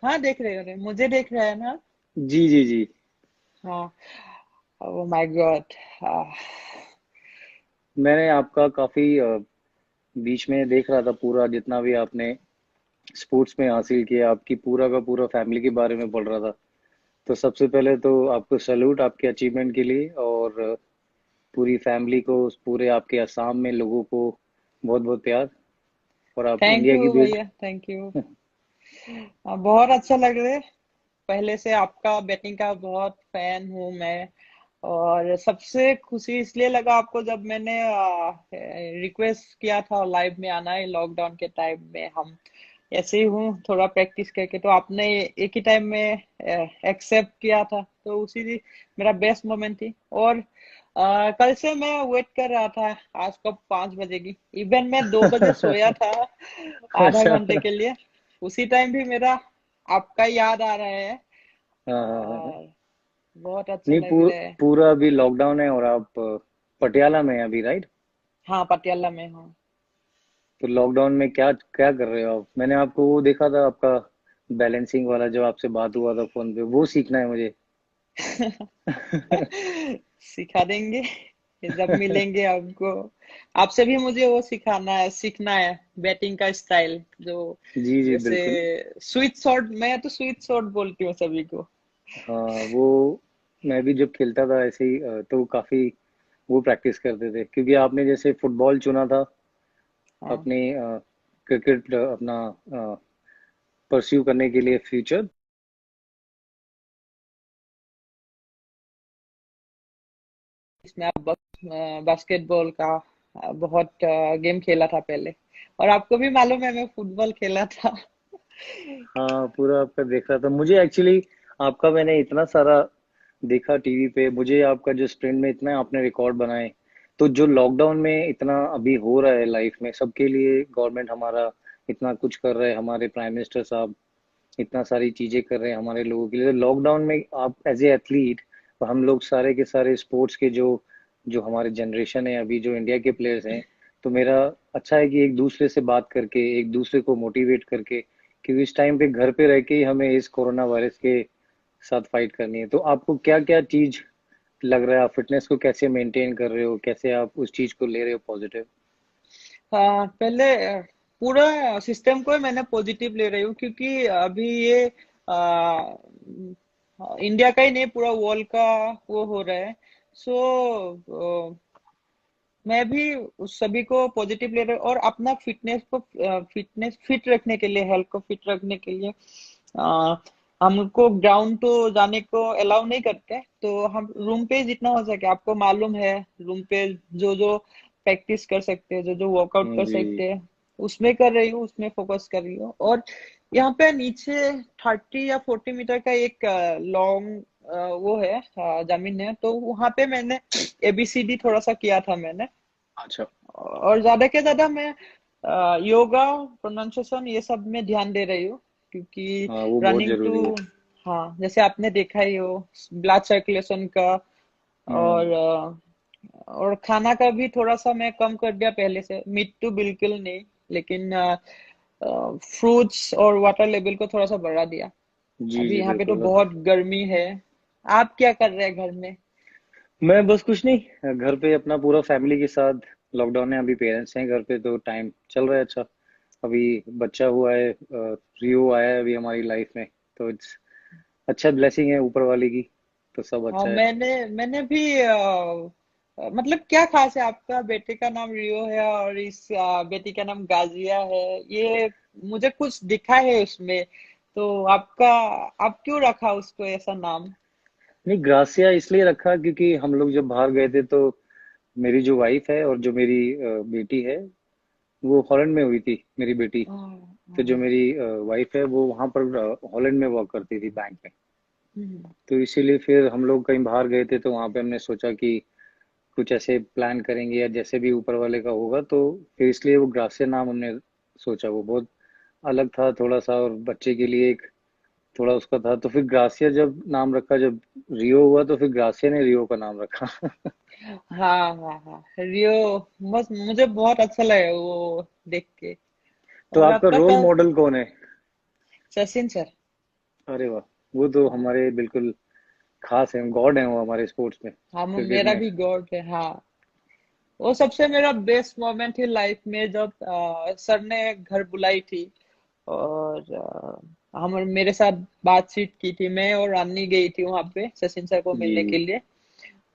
हाँ देख रहे हो, मुझे देख रहे हैं ना। जी जी जी। हाँ। Oh my God. मैंने आपका काफी बीच में देख रहा था, पूरा जितना भी आपने स्पोर्ट्स में हासिल किया, आपकी पूरा का पूरा फैमिली के बारे में पढ़ रहा था। तो सबसे पहले तो आपको सैल्यूट आपके अचीवमेंट के लिए, और पूरी फैमिली को, उस पूरे आपके असम में लोगों को बहुत बहुत प्यार। और आप थैंक इंडिया की यू बेस। भैया, थैंक यू। बहुत अच्छा लग रहा है। पहले से आपका बैटिंग का बहुत फैन हूँ मैं। और सबसे खुशी इसलिए लगा आपको जब मैंने रिक्वेस्ट किया था लाइव में आना है लॉकडाउन के टाइम में। हम ऐसे ही हूँ थोड़ा प्रैक्टिस करके, तो आपने एक ही टाइम में एक्सेप्ट किया था, तो उसी मेरा बेस्ट मोमेंट थी। और कल से मैं वेट कर रहा था आज कब 5 बजेगी। इवन मैं 2 बजे सोया था आधा अच्छा। घंटे के लिए। उसी टाइम भी मेरा आपका याद आ रहा है। हाँ हाँ हाँ हाँ। और बहुत अच्छा नहीं, लग रहा है। पूरा अभी लॉकडाउन है, और आप पटियाला में हैं अभी, राइट? हाँ पटियाला में हूँ। तो लॉकडाउन में क्या क्या कर रहे हो आप? मैंने आपको वो देखा था, आपका बैलेंसिंग वाला, जो आपसे बात हुआ था फोन पे, वो सीखना है मुझे। सिखा देंगे जब मिलेंगे आपको। आपसे भी मुझे वो सिखाना है, सीखना है बैटिंग का स्टाइल जो जी जी जैसे बिल्कुल। Sweet shot. मैं तो स्वीट शॉट बोलती हूँ सभी को। हाँ, वो मैं भी जब खेलता था ऐसे ही, तो काफी वो प्रैक्टिस करते थे, क्योंकि आपने जैसे फुटबॉल चुना था हाँ। अपनी क्रिकेट अपना परस्यू करने के लिए फ्यूचर। इसमें आप बास्केटबॉल का बहुत गेम खेला था पहले। और आपको भी मालूम है मैं फुटबॉल खेला था। हाँ, पूरा आपका देख रहा था मुझे एक्चुअली। आपका मैंने इतना सारा देखा टीवी पे, मुझे आपका जो स्प्रिंट में इतना आपने रिकॉर्ड बनाए। तो जो लॉकडाउन में इतना अभी हो रहा है लाइफ में सबके लिए, गवर्नमेंट हमारा इतना कुछ कर रहा है, हमारे प्राइम मिनिस्टर साहब इतना सारी चीजें कर रहे हैं हमारे लोगों के लिए। तो लॉकडाउन में आप एज ए एथलीट, हम लोग सारे के सारे स्पोर्ट्स के जो जो हमारे जनरेशन है अभी, जो इंडिया के प्लेयर्स हैं, तो मेरा अच्छा है कि एक दूसरे से बात करके, एक दूसरे को मोटिवेट करके, क्योंकि इस टाइम पे घर पे रह के ही हमें इस कोरोना वायरस के साथ फाइट करनी है। तो आपको क्या क्या चीज लग रहा है, आप फिटनेस को कैसे मेंटेन कर रहे हो, कैसे आप उस चीज को ले रहे हो पॉजिटिव? हाँ पहले पूरा सिस्टम को ही मैंने पॉजिटिव ले रही हूँ, क्योंकि अभी ये इंडिया का ही नहीं पूरा वर्ल्ड का वो हो रहा है। सो मैं भी उस सभी को पॉजिटिव ले रहा हूँ। और अपना फिटनेस फिट रखने के लिए, हेल्थ को फिट रखने के लिए अ, हमको ग्राउंड तो जाने को अलाउ नहीं करते, तो हम रूम पे जितना हो सके, आपको मालूम है रूम पे जो जो प्रैक्टिस कर सकते हैं, जो जो वर्कआउट कर जी। सकते हैं, उसमें कर रही हूँ, उसमें फोकस कर रही हूँ। और यहाँ पे नीचे 30 या 40 मीटर का एक लॉन्ग वो है, जमीन है, तो वहां पे मैंने एबीसीडी थोड़ा सा किया था मैंने। अच्छा। और ज्यादा के ज्यादा मैं योगा, प्रोनाउंसिएशन ये सब में ध्यान दे रही हूँ, क्योंकि हाँ, वो बहुत रनिंग जरूरी है। टू, हाँ जैसे आपने देखा ही हो ब्लड सर्कुलेशन का। हम्म। और और खाना का भी थोड़ा सा मैं कम कर दिया पहले से, मीट तो बिल्कुल नहीं, लेकिन फ्रूट्स और वाटर लेवल को थोड़ा सा बढ़ा दिया। जी अभी जी यहाँ पे तो बिल्कुल। बहुत गर्मी है। आप क्या कर रहे हैं घर में? मैं बस कुछ नहीं, घर पे अपना पूरा फैमिली के साथ। लॉकडाउन है, अभी पेरेंट्स हैं घर पे, तो टाइम चल रहा है अच्छा। अभी बच्चा हुआ है, रियो आया है अभी हमारी लाइफ में। तो इट्स अच्छा, ब्लेसिंग है ऊपर वाले की। तो सब हाँ अच्छा है। मैंने भी मतलब क्या खास है, आपका बेटे का नाम रियो है और इस बेटी का नाम गाजिया है, ये मुझे कुछ दिखा है उसमें। तो आपका, आप क्यों रखा उसको ऐसा नाम? नहीं, ग्रासिया इसलिए रखा क्योंकि हम लोग जब बाहर गए थे, तो मेरी जो वाइफ है और जो मेरी बेटी है, वो हॉलैंड में हुई थी मेरी बेटी। हाँ, तो जो हाँ, मेरी वाइफ है वो वहां पर हॉलैंड में वर्क करती थी बैंक में। हम्म, तो इसीलिए फिर हम लोग कहीं बाहर गए थे, तो वहां पे हमने सोचा कि कुछ ऐसे प्लान करेंगे, या जैसे भी ऊपर वाले का होगा, तो फिर इसलिए वो ग्रासिया नाम हमने सोचा। वो बहुत अलग था थोड़ा सा, और बच्चे के लिए एक थोड़ा उसका था, तो फिर ग्रासिया जब नाम रखा, जब रियो हुआ, तो फिर ग्रासिया ने रियो का नाम रखा। हाँ, हाँ, हाँ, रियो। बस मुझे बहुत अच्छा लगा वो देख के। तो और आपका आपका रोल कल मॉडल कौन है? सचिन सर। अरे वाह, वो तो हमारे बिल्कुल खास है, गॉड है वो हमारे स्पोर्ट्स में, हाँ, क्रिकेट मेरा में। भी गॉड है, हाँ। वो सबसे मेरा बेस्ट मोमेंट थी लाइफ में, जब सर ने घर बुलाई थी, और हम मेरे साथ बातचीत की थी। मैं और रानी गई थी वहां पे सचिन सर को मिलने के जी। लिए।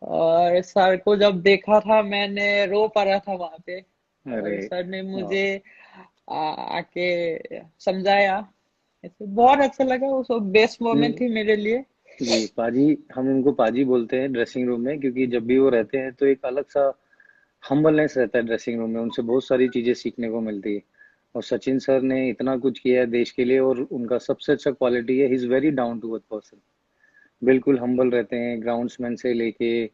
और सर को जब देखा था, मैंने रो पा रहा था वहां पे। अरे और सर ने वाह। मुझे आके समझाया। ऐसे बहुत अच्छा लगा, वो सब बेस्ट मोमेंट नहीं, थी मेरे लिए। जी पाजी, हम उनको पाजी बोलते हैं ड्रेसिंग रूम में, क्योंकि जब भी वो रहते हैं तो एक अलग सा हम्बलनेस रहता है ड्रेसिंग रूम में, उनसे बहुत सारी चीजें सीखने को मिलती है। और सचिन सर ने इतना कुछ किया है देश के लिए, और उनका सबसे अच्छा क्वालिटी है, he is very down to earth person. बिल्कुल हम्बल रहते हैं, ग्राउंड्समैन से लेके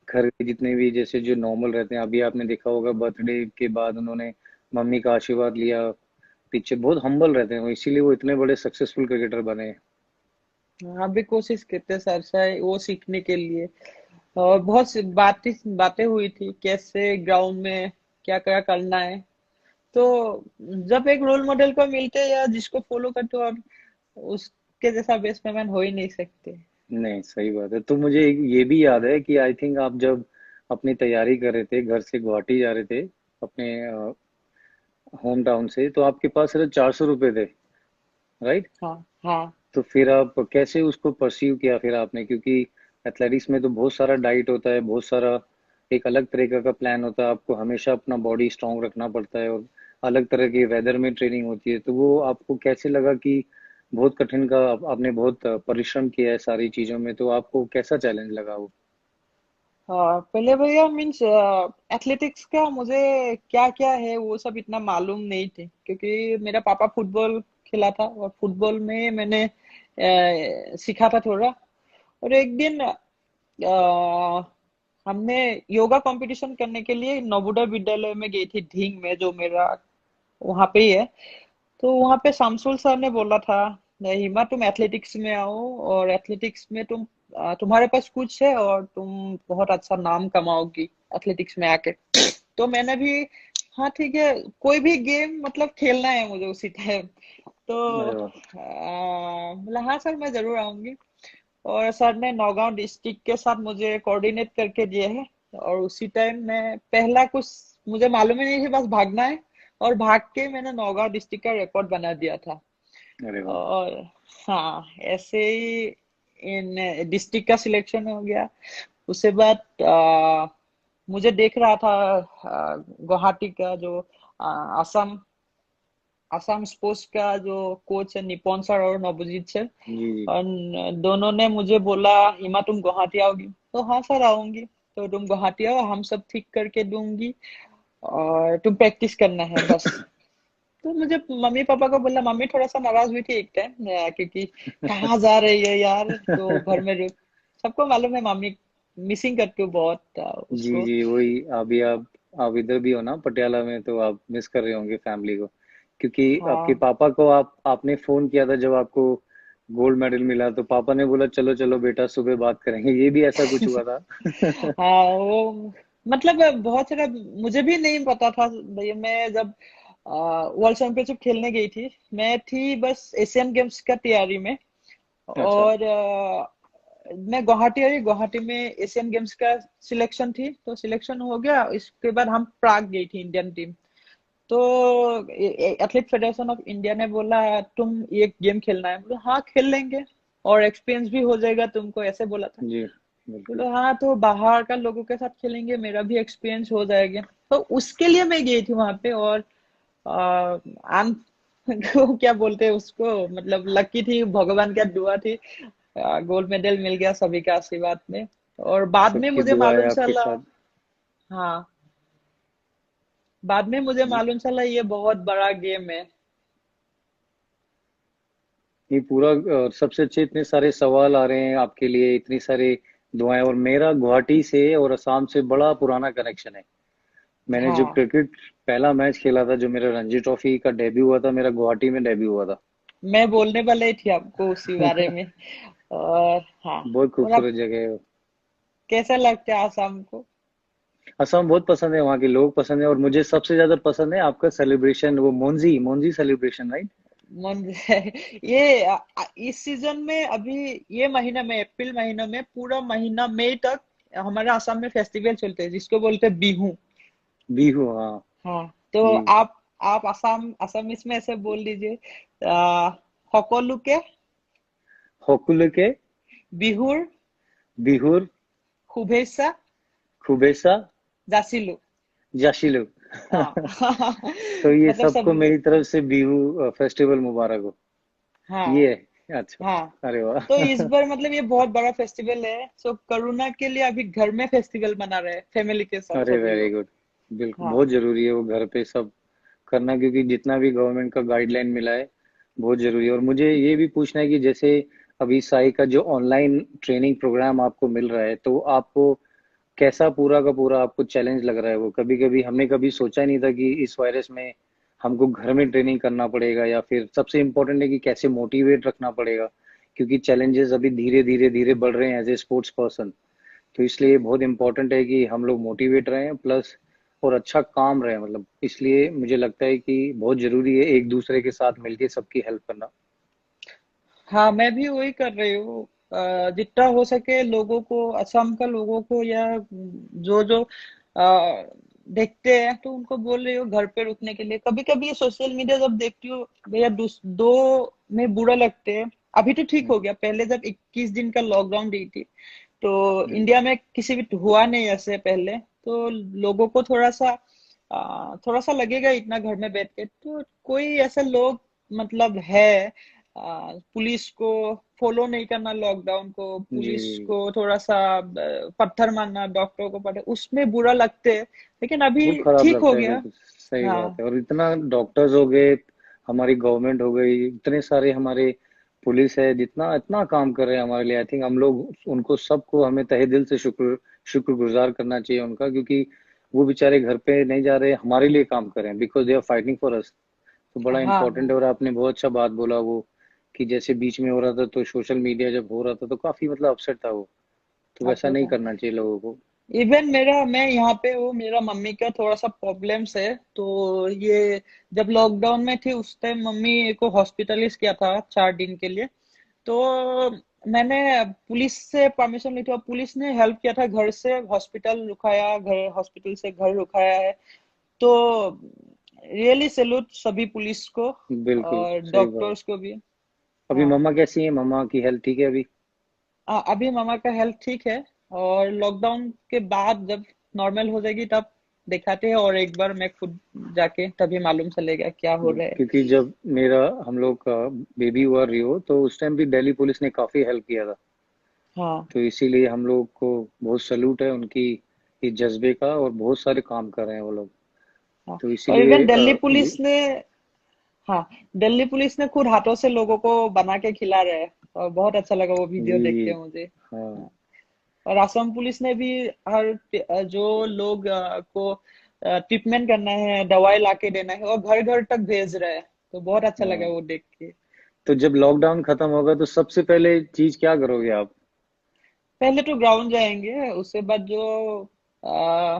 घर के जितने भी जैसे जो नॉर्मल रहते हैं। अभी आपने देखा होगा बर्थडे के बाद उन्होंने मम्मी का आशीर्वाद लिया पीछे, बहुत हम्बल रहते हैं वो, इसीलिए वो इतने बड़े सक्सेसफुल क्रिकेटर बने हैं। हाँ, भी कोशिश करते सर से वो सीखने के लिए। और बहुत सी बातें बातें हुई थी, कैसे ग्राउंड में क्या क्या करना है। तो जब एक रोल मॉडल को मिलते हैं या जिसको फॉलो करते हो, और उसके जैसा बेस्टमैन हो ही नहीं सकते। नहीं, सही बात है। तो मुझे ये भी याद है कि आई थिंक आप जब अपनी तैयारी कर रहे थे, घर से गुवाहाटी जा रहे थे अपने होम टाउन से, तो आपके पास सिर्फ 400 रुपए थे, राइट? हाँ, हाँ। तो फिर आप कैसे उसको परसीव किया फिर आपने, क्योंकि एथलेटिक्स में तो बहुत सारा डाइट होता है, बहुत सारा एक अलग तरीके का प्लान होता है, आपको हमेशा अपना बॉडी स्ट्रांग रखना पड़ता है, और अलग तरह के वेदर में ट्रेनिंग होती है। तो वो आपको कैसे लगा कि बहुत कठिन का आपने बहुत परिश्रम किया है सारी चीजों में, तो आपको कैसा चैलेंज लगा वो? हाँ, पहले भैया मीन्स एथलेटिक्स का मुझे क्या क्या है वो सब इतना मालूम नहीं थे, क्योंकि मेरा पापा फुटबॉल खेला था, और फुटबॉल में मैंने सीखा था थोड़ा। और एक दिन हमने योगा कंपटीशन करने के लिए नवोदय विद्यालय में गई थी, ढींग में, जो मेरा वहां पे ही है। तो वहां पे शामसुल सर ने बोला था, "नहीं, हिमा, तुम एथलेटिक्स में आओ, और एथलेटिक्स में तुम्हारे पास कुछ है, और तुम बहुत अच्छा नाम कमाओगी एथलेटिक्स में आके।" तो मैंने भी, हाँ ठीक है, कोई भी गेम मतलब खेलना है मुझे उसी टाइम। तो अरे वाह। बोला, हाँ सर, मैं जरूर आऊंगी। और सर ने नौगांव डिस्ट्रिक्ट के साथ मुझे कोऑर्डिनेट करके दिए हैं। और उसी टाइम मैं पहला कुछ मुझे मालूम ही नहीं है, बस भागना है। और भाग के मैंने नौगांव डिस्ट्रिक्ट का रिकॉर्ड बना दिया था। अरे वाह। और हाँ, ऐसे ही इन डिस्ट्रिक्ट का सिलेक्शन हो गया। उसके बाद मुझे देख रहा था गुवाहाटी का जो असम असम स्पोर्ट्स का जो कोच है, निपुण सर और नवजीत सर। जी जी। और दोनों ने मुझे बोला, हिमा, तुम गुवाहाटी आओगी? तो हाँ सर, आऊंगी। तो तुम गुवाहाटी आओ, हम सब ठीक करके दूंगी, और तुम प्रैक्टिस करना है बस। तो मुझे मम्मी पापा को बोला, मम्मी थोड़ा सा नाराज हुई थी एक टाइम, क्योंकि कहाँ जा रही है यार, तो घर में रुक। सबको मालूम है, मम्मी मिसिंग करती हूँ बहुत जी उसको। जी, वही अभी आप इधर भी हो ना पटियाला में, तो आप मिस कर रहे होंगे फैमिली को, क्योंकि आपके हाँ, पापा को आपने फोन किया था जब आपको गोल्ड मेडल मिला, तो पापा ने बोला चलो चलो बेटा सुबह बात करेंगे, ये भी ऐसा कुछ हुआ था? हाँ, वो मतलब बहुत सारा मुझे भी नहीं पता था भैया। मैं जब वर्ल्ड चैंपियनशिप खेलने गई थी, मैं थी बस एशियन गेम्स का तैयारी में। अच्छा। और मैं गुवाहाटी आई, गुवाहाटी में एशियन गेम्स का सिलेक्शन थी, तो सिलेक्शन हो गया। इसके बाद हम प्राग गई थी, इंडियन टीम। तो एथलीट फेडरेशन ऑफ इंडिया ने बोला, तुम ये गेम खेलना है? बोले, हाँ खेल लेंगे, और एक्सपीरियंस भी हो जाएगा तुमको, ऐसे बोला था। जी बिल्कुल। बोले, हाँ तो बाहर का लोगों के साथ खेलेंगे, मेरा भी एक्सपीरियंस हो जाएगा। तो उसके लिए मैं गई थी वहां पे। और आम को क्या बोलते हैं उसको, मतलब लकी थी, भगवान का दुआ थी। गोल्ड मेडल मिल गया सभी का आशीर्वाद में। और बाद में सबकी मुझे दुआ है मालूम आपके चला। साथ। हाँ, बाद में मुझे जी। मालूम चला ये बहुत बड़ा गेम है। ये पूरा सबसे अच्छे इतने सारे सवाल आ रहे हैं आपके लिए, इतनी सारे दुआएं, और मेरा गुवाहाटी से और असम से बड़ा पुराना कनेक्शन है। मैंने जब हाँ, क्रिकेट पहला मैच खेला था, जो मेरा रणजी ट्रॉफी का डेब्यू हुआ था, मेरा गुवाहाटी में डेब्यू हुआ था। मैं बोलने वाला ही थी आपको उसी बारे में। और हाँ, बहुत और आप खूबसूरत जगह है वो। कैसा लगता है आसाम को? असम बहुत पसंद है, वहाँ के लोग पसंद है, और मुझे सबसे ज्यादा पसंद है आपका सेलिब्रेशन, वो मोंजी मोंजी सेलिब्रेशन, राइट? मन है। ये इस सीजन में अभी ये महीना में, अप्रैल महीना में पूरा महीना मई तक हमारे आसाम में फेस्टिवल चलते हैं जिसको बोलते हैं बिहू। बीहू, हाँ। हाँ, तो जी। आप असमिस में ऐसे बोल दीजिए, आ, সকলোকে होकुलुके, বিহুর बिहुर, শুভেচ্ছা खुबेसा, যাচিলো। जाशिलु। हाँ तो ये मतलब सब। सबको मेरी तरफ से बिहू फेस्टिवल मुबारक हो। हाँ ये है अच्छा। हाँ। अरे वाह। तो इस बार मतलब ये बहुत बड़ा फेस्टिवल है, सो कोरोना के लिए अभी घर में फेस्टिवल मना रहे हैं फैमिली के साथ अरे सभी वेरी लोग। गुड। बिल्कुल हाँ बहुत जरूरी है वो घर पे सब करना, क्योंकि जितना भी गवर्नमेंट का गाइडलाइन मिला है बहुत जरूरी है। और मुझे ये भी पूछना है कि जैसे अभी साई का जो ऑनलाइन ट्रेनिंग प्रोग्राम आपको मिल रहा है, तो आपको कैसा पूरा का पूरा आपको चैलेंज लग रहा है? वो कभी कभी हमने कभी सोचा नहीं था कि इस वायरस में हमको घर में ट्रेनिंग करना पड़ेगा, या फिर सबसे इम्पोर्टेंट है कि कैसे मोटिवेट रखना पड़ेगा, क्योंकि चैलेंजेस अभी धीरे धीरे धीरे बढ़ रहे हैं एज ए स्पोर्ट्स पर्सन। तो इसलिए बहुत इंपॉर्टेंट है कि हम लोग मोटिवेट रहें प्लस और अच्छा काम रहे, मतलब इसलिए मुझे लगता है कि बहुत जरूरी है एक दूसरे के साथ मिलके सबकी हेल्प करना। हाँ, मैं भी वही कर रही हूँ। जितना हो सके लोगों को, असम का लोगों को, या जो जो देखते हैं तो उनको बोल रही हूँ घर पे रुकने के लिए। कभी कभी ये सोशल मीडिया जब देखती हूँ भैया, दो में बुरा लगते हैं। अभी तो ठीक हो हम्म, गया, पहले जब 21 दिन का लॉकडाउन दी थी तो हम्म, इंडिया में किसी भी हुआ नहीं ऐसे पहले, तो लोगों को थोड़ा सा लगेगा इतना घर में बैठ के। तो कोई ऐसे लोग मतलब है, पुलिस को फॉलो नहीं करना, लॉकडाउन को, जी। पुलिस को थोड़ा सा पत्थर मारना, डॉक्टरों को पड़े, उसमें बुरा लगते हैं। लेकिन अभी बहुत खराब ठीक हो लगता है, गया। बिल्कुल सही हाँ बात है। और इतना डॉक्टर्स हो गए, हमारी गवर्नमेंट हो गई, इतने सारे हमारे पुलिस है, जितना इतना काम कर रहे हैं हमारे लिए, आई थिंक हम लोग उनको सबको हमें तहे दिल से शुक्रगुजार करना चाहिए उनका, क्योंकि वो बेचारे घर पे नहीं जा रहे, हमारे लिए काम कर रहे हैं, because they are fighting for us. तो बड़ा हाँ इंपॉर्टेंट हाँ। है। और आपने बहुत अच्छा बात बोला वो, कि जैसे बीच में हो रहा था तो सोशल मीडिया जब हो रहा था तो काफी मतलब अपसेट था वो। तो वैसा अच्छा नहीं था। करना चाहिए लोगों को। इवन मैं यहाँ पे हूँ, मेरा मम्मी का थोड़ा सा प्रॉब्लम्स है, तो ये जब लॉकडाउन में थी उस टाइम मम्मी को हॉस्पिटलाइज किया था 4 दिन के लिए। तो मैंने पुलिस से परमिशन ली थी और पुलिस ने हेल्प किया था, घर से हॉस्पिटल रुकाया, घर हॉस्पिटल से घर रुकाया है। तो रियली सैल्यूट सभी पुलिस को बिल्कुल और सही बात। डॉक्टर्स को भी। अभी हाँ, मम्मा कैसी है? मम्मा की हेल्थ ठीक है अभी? अभी मामा का हेल्थ ठीक है, और लॉकडाउन के बाद जब नॉर्मल हो जाएगी तब दिखाते हैं, और एक बार मैं खुद जाके तभी मालूम चलेगा क्या हो रहा है। क्योंकि जब मेरा हम लोग का बेबी हुआ रियो, तो उस टाइम भी दिल्ली पुलिस ने काफी हेल्प किया था। हाँ तो इसीलिए हम लोग को बहुत सल्यूट है उनकी इस जज्बे का, और बहुत सारे काम कर रहे हैं वो लोग। हाँ। तो और इसीलिए इवन दिल्ली पुलिस ने, हाँ, दिल्ली पुलिस ने खुद हाथों से लोगों को बना के खिला रहे हैं, और बहुत अच्छा लगा वो वीडियो देख जी। के मुझे। हाँ। हाँ। और असम पुलिस ने भी हर जो लोग को ट्रीटमेंट करना है, दवाई लाके देना है, और घर घर तक भेज रहे हैं। तो बहुत अच्छा लगा हाँ, वो देख के। तो जब लॉकडाउन खत्म होगा तो सबसे पहले चीज क्या करोगे आप? पहले तो ग्राउंड जाएंगे, उसके बाद जो आ,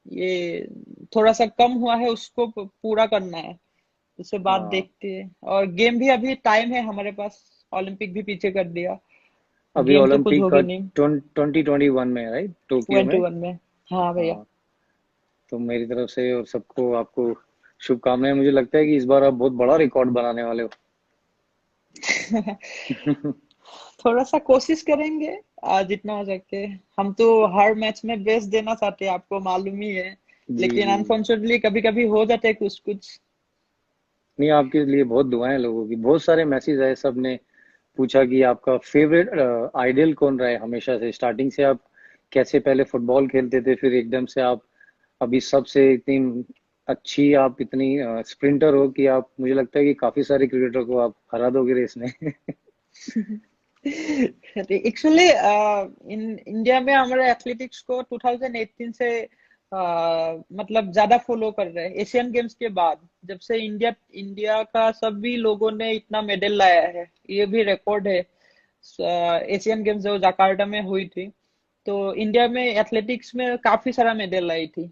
ये थोड़ा सा कम हुआ है उसको पूरा करना है। उसके बाद हाँ, देखते हैं, और गेम भी अभी टाइम है हमारे पास, ओलंपिक भी पीछे कर दिया, अभी गेम तो कुछ ओलंपिक का होगी नहीं। 2021 में, राइट, टोक्यो में। 21 में। हाँ भैया। हाँ, तो मेरी तरफ से और सबको आपको शुभकामनाएं। मुझे लगता है कि इस बार आप बहुत बड़ा रिकॉर्ड बनाने वाले हो। थोड़ा सा कोशिश करेंगे, जितना हो सके। हम तो हर मैच में बेस्ट देना चाहते हैं, आपको मालूम ही है। जी लेकिन जी। अनफॉर्चुनेटली कभी कभी हो जाते हैं कुछ कुछ। नहीं, आपके लिए बहुत दुआएं लोगों की, बहुत सारे मैसेज आए, सब ने पूछा कि आपका फेवरेट आइडल कौन रहा है हमेशा से, स्टार्टिंग से आप कैसे पहले फुटबॉल खेलते थे, फिर एकदम से आप अभी सबसे इतनी अच्छी, आप इतनी स्प्रिंटर हो कि आप, मुझे लगता है कि काफी सारे क्रिकेटर को आप हरा दोगे रेस में। एक्चुअली इन इंडिया में हमारे एथलेटिक्स को 2018 से मतलब ज्यादा फॉलो कर रहे हैं, एशियन गेम्स के बाद। जब से इंडिया इंडिया का सभी लोगों ने इतना मेडल लाया है, ये भी रिकॉर्ड है। एशियन गेम्स जो जकार्टा में हुई थी, तो इंडिया में एथलेटिक्स में काफी सारा मेडल लाई थी।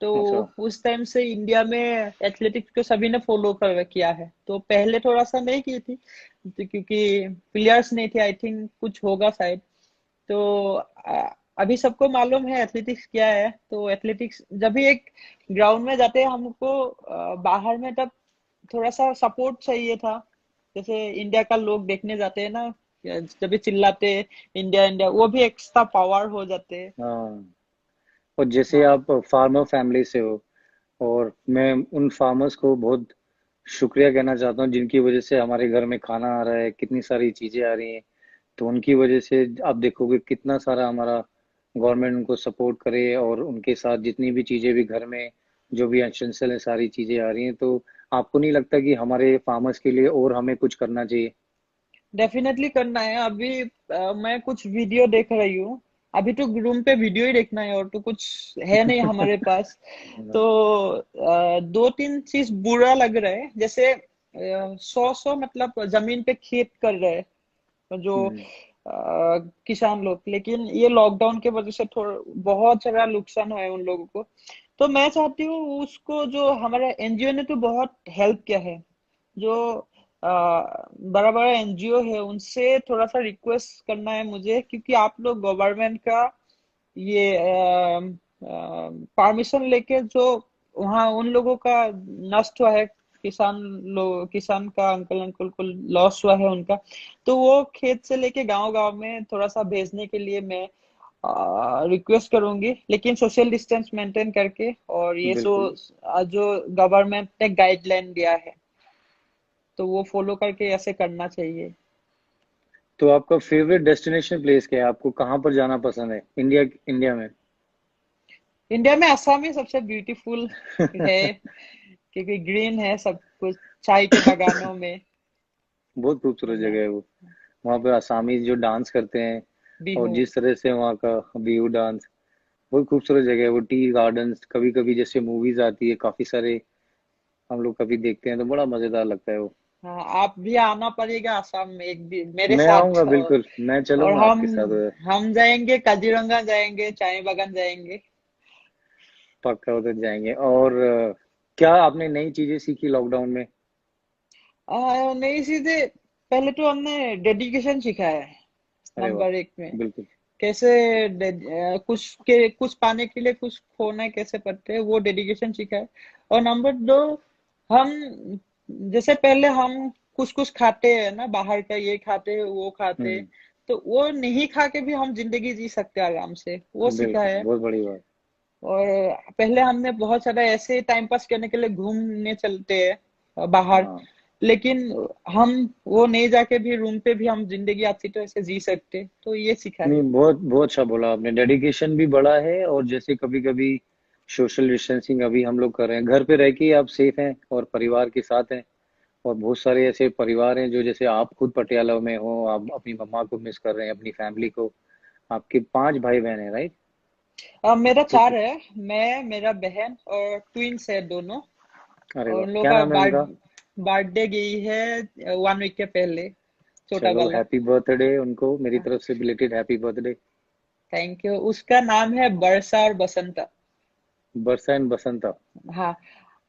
तो अच्छा। उस टाइम से इंडिया में एथलेटिक्स को सभी ने फॉलो कर किया है। तो पहले थोड़ा सा नहीं की थी, तो क्योंकि प्लेयर्स नहीं थे, आई थिंक कुछ होगा शायद। तो अभी सबको मालूम है एथलेटिक्स क्या है। तो एथलेटिक्स जब भी एक ग्राउंड में जाते हैं हमको, बाहर में तब थोड़ा सा सपोर्ट चाहिए था। जैसे इंडिया का लोग देखने जाते हैं ना, जब भी चिल्लाते हैं इंडिया इंडिया, वो भी एक्स्ट्रा पावर हो जाते हैं। हाँ, और जैसे हाँ, आप फार्मर फैमिली से हो, और मैं उन फार्मर्स को बहुत शुक्रिया कहना चाहता हूँ जिनकी वजह से हमारे घर में खाना आ रहा है, कितनी सारी चीजें आ रही हैं। तो उनकी वजह से आप देखोगे कितना सारा हमारा गवर्नमेंट उनको सपोर्ट करे, और उनके साथ जितनी भी चीजें भी घर में जो भी एसेंशियल है सारी चीजें आ रही हैं। तो आपको नहीं लगता कि हमारे फार्मर्स के लिए और हमें कुछ करना चाहिए? डेफिनेटली करना है। अभी मैं कुछ वीडियो देख रही हूँ। अभी तो रूम पे वीडियो ही देखना है, और तो कुछ है नहीं हमारे पास। तो दो तीन चीज बुरा लग रहा है। जैसे सौ सौ मतलब जमीन पे खेत कर रहे हैं जो हम्म, किसान लोग, लेकिन ये लॉकडाउन के वजह से थोड़ा बहुत सारा नुकसान हुआ है उन लोगों को। तो मैं चाहती हूँ उसको, जो हमारा एनजीओ ने तो बहुत हेल्प किया है, जो बड़ा बड़ा एनजीओ है उनसे थोड़ा सा रिक्वेस्ट करना है मुझे, क्योंकि आप लोग गवर्नमेंट का ये परमिशन लेके जो वहाँ उन लोगों का नष्ट हुआ है, किसान का अंकल अंकल को लॉस हुआ है उनका, तो वो खेत से लेके गांव गांव में थोड़ा सा भेजने के लिए मैं रिक्वेस्ट करूंगी, लेकिन सोशल डिस्टेंस मेंटेन करके। और ये बिल्कुल। जो गवर्नमेंट ने गाइडलाइन दिया है, तो वो फॉलो करके ऐसे करना चाहिए। तो आपका फेवरेट डेस्टिनेशन प्लेस क्या है? आपको कहाँ पर जाना पसंद है इंडिया इंडिया में? इंडिया में असम ही सबसे ब्यूटीफुल है, क्योंकि ग्रीन है सब कुछ, चाय के बागानों में। बहुत है खूबसूरत ना, जगह है वो। वहाँ पे आसामी जो डांस करते हैं, और बिहू। जिस तरह से वहाँ का बिहू डांस, बहुत खूबसूरत जगह है वो। टी गार्डन्स, कभी कभी जैसे मूवीज आती है काफी सारे, हम लोग कभी देखते हैं तो बड़ा मजेदार लगता है वो। हाँ, आप भी आना पड़ेगा असम में एक दिन मेरे मैं साथ। आऊंगा बिल्कुल, मैं और चलूंगा हम आपके साथ उधर। हम जाएंगे काजीरंगा, जाएंगे चाय बागान जाएंगे। पक्का उधर जाएंगे। और क्या आपने नई चीजें सीखी लॉकडाउन में? नहीं, सीधे पहले तो हमने डेडिकेशन सीखा है, अरे वाह, नंबर एक में। बिल्कुल। कैसे कुछ पाने के लिए कुछ खोना कैसे पड़ते हैं, वो डेडिकेशन सीखा है। और नंबर दो, हम जैसे पहले हम कुछ कुछ खाते हैं ना, बाहर का ये खाते हैं वो खाते हैं, हम्म, तो वो नहीं खा के भी हम जिंदगी जी सकते हैं आराम से, वो सीखा बिल्कुल, है। बहुत बड़ी बात। और पहले हमने बहुत सारा ऐसे टाइम पास करने के लिए घूमने चलते हैं बाहर, हाँ, लेकिन हम वो नहीं जाके भी रूम पे भी हम जिंदगी अच्छी तरह से जी सकते, तो ये सीखा नहीं, है। बहुत बहुत अच्छा बोला आपने। डेडिकेशन भी बड़ा है, और जैसे कभी कभी सोशल डिस्टेंसिंग अभी हम लोग कर रहे हैं, घर पे रह के ही आप सेफ हैं और परिवार के साथ हैं। और बहुत सारे ऐसे परिवार हैं जो, जैसे आप खुद पटियाला में हो, आप अपनी मम्मा को मिस कर रहे हैं, अपनी फैमिली को। आपके 5 भाई बहन हैं, राइट? मेरा तो 4 है, मैं, मेरा बहन और ट्विंस है दोनों। अरे और वाह, उन लोगों क्या का नाम है उनका? बर्थडे गई है 1 वीक के पहले, छोटा चलो, वाला। हैप्पी बर्थडे उनको मेरी हाँ, तरफ से, belated happy birthday. Thank you. उसका नाम है बरसा और बसंता। बरसा एंड बसंता। हाँ।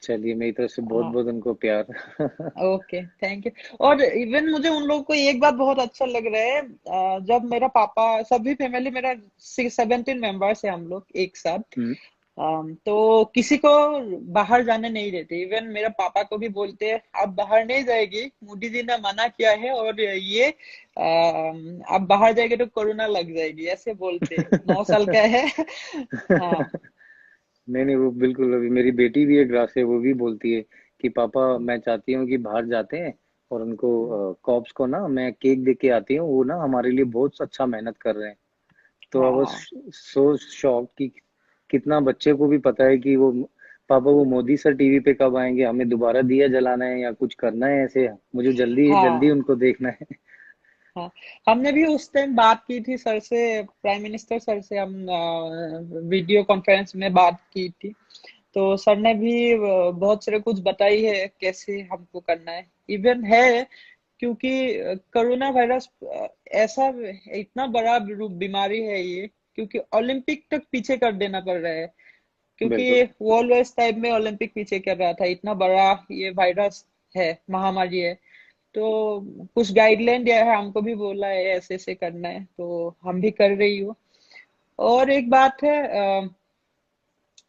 चलिए, मेरी तरफ से बहुत हाँ, बहुत उनको प्यार। Okay, thank you. और इवन मुझे उन लोगों को एक बात बहुत अच्छा लग रहा है, जब मेरा पापा, सभी फैमिली मेरा 17 मेंबर्स है हम लोग एक साथ। हम्म, तो किसी को बाहर जाने नहीं देते, इवन मेरे पापा को भी बोलते हैं आप बाहर नहीं जाएगी, मोदी जी ने मना किया है, और ये आप बाहर जाएंगे तो कोरोना लग जाएगी, ऐसे बोलते। 9 साल का है। हाँ। नहीं नहीं, वो बिल्कुल। अभी मेरी बेटी भी एक ग्रास है, वो भी बोलती है कि पापा, मैं चाहती हूँ कि बाहर जाते हैं, और उनको कॉप्स को ना मैं केक दे के आती हूँ, वो ना हमारे लिए बहुत अच्छा मेहनत कर रहे हैं। तो आई वाज हाँ। सो शॉक कि कितना बच्चे को भी पता है कि वो, पापा वो मोदी सर टीवी पे कब आएंगे, हमें दोबारा दिया जलाना है या कुछ करना है ऐसे, मुझे जल्दी जल्दी हाँ। उनको देखना है। हाँ, हमने भी उस टाइम बात की थी सर से, प्राइम मिनिस्टर सर से हम वीडियो कॉन्फ्रेंस में बात की थी। तो सर ने भी बहुत सारे कुछ बताई है कैसे हमको करना है, इवन है, क्योंकि कोरोना वायरस ऐसा इतना बड़ा बीमारी है ये, क्योंकि ओलंपिक तक पीछे कर देना पड़ रहा है, क्योंकि बिल्कुल। वो ऑलवेज टाइम में ओलंपिक पीछे कर रहा था, इतना बड़ा ये वायरस है, महामारी है। तो कुछ गाइडलाइन दिया है, हमको भी बोला है ऐसे ऐसे करना है, तो हम भी कर रही हूँ। और एक बात है,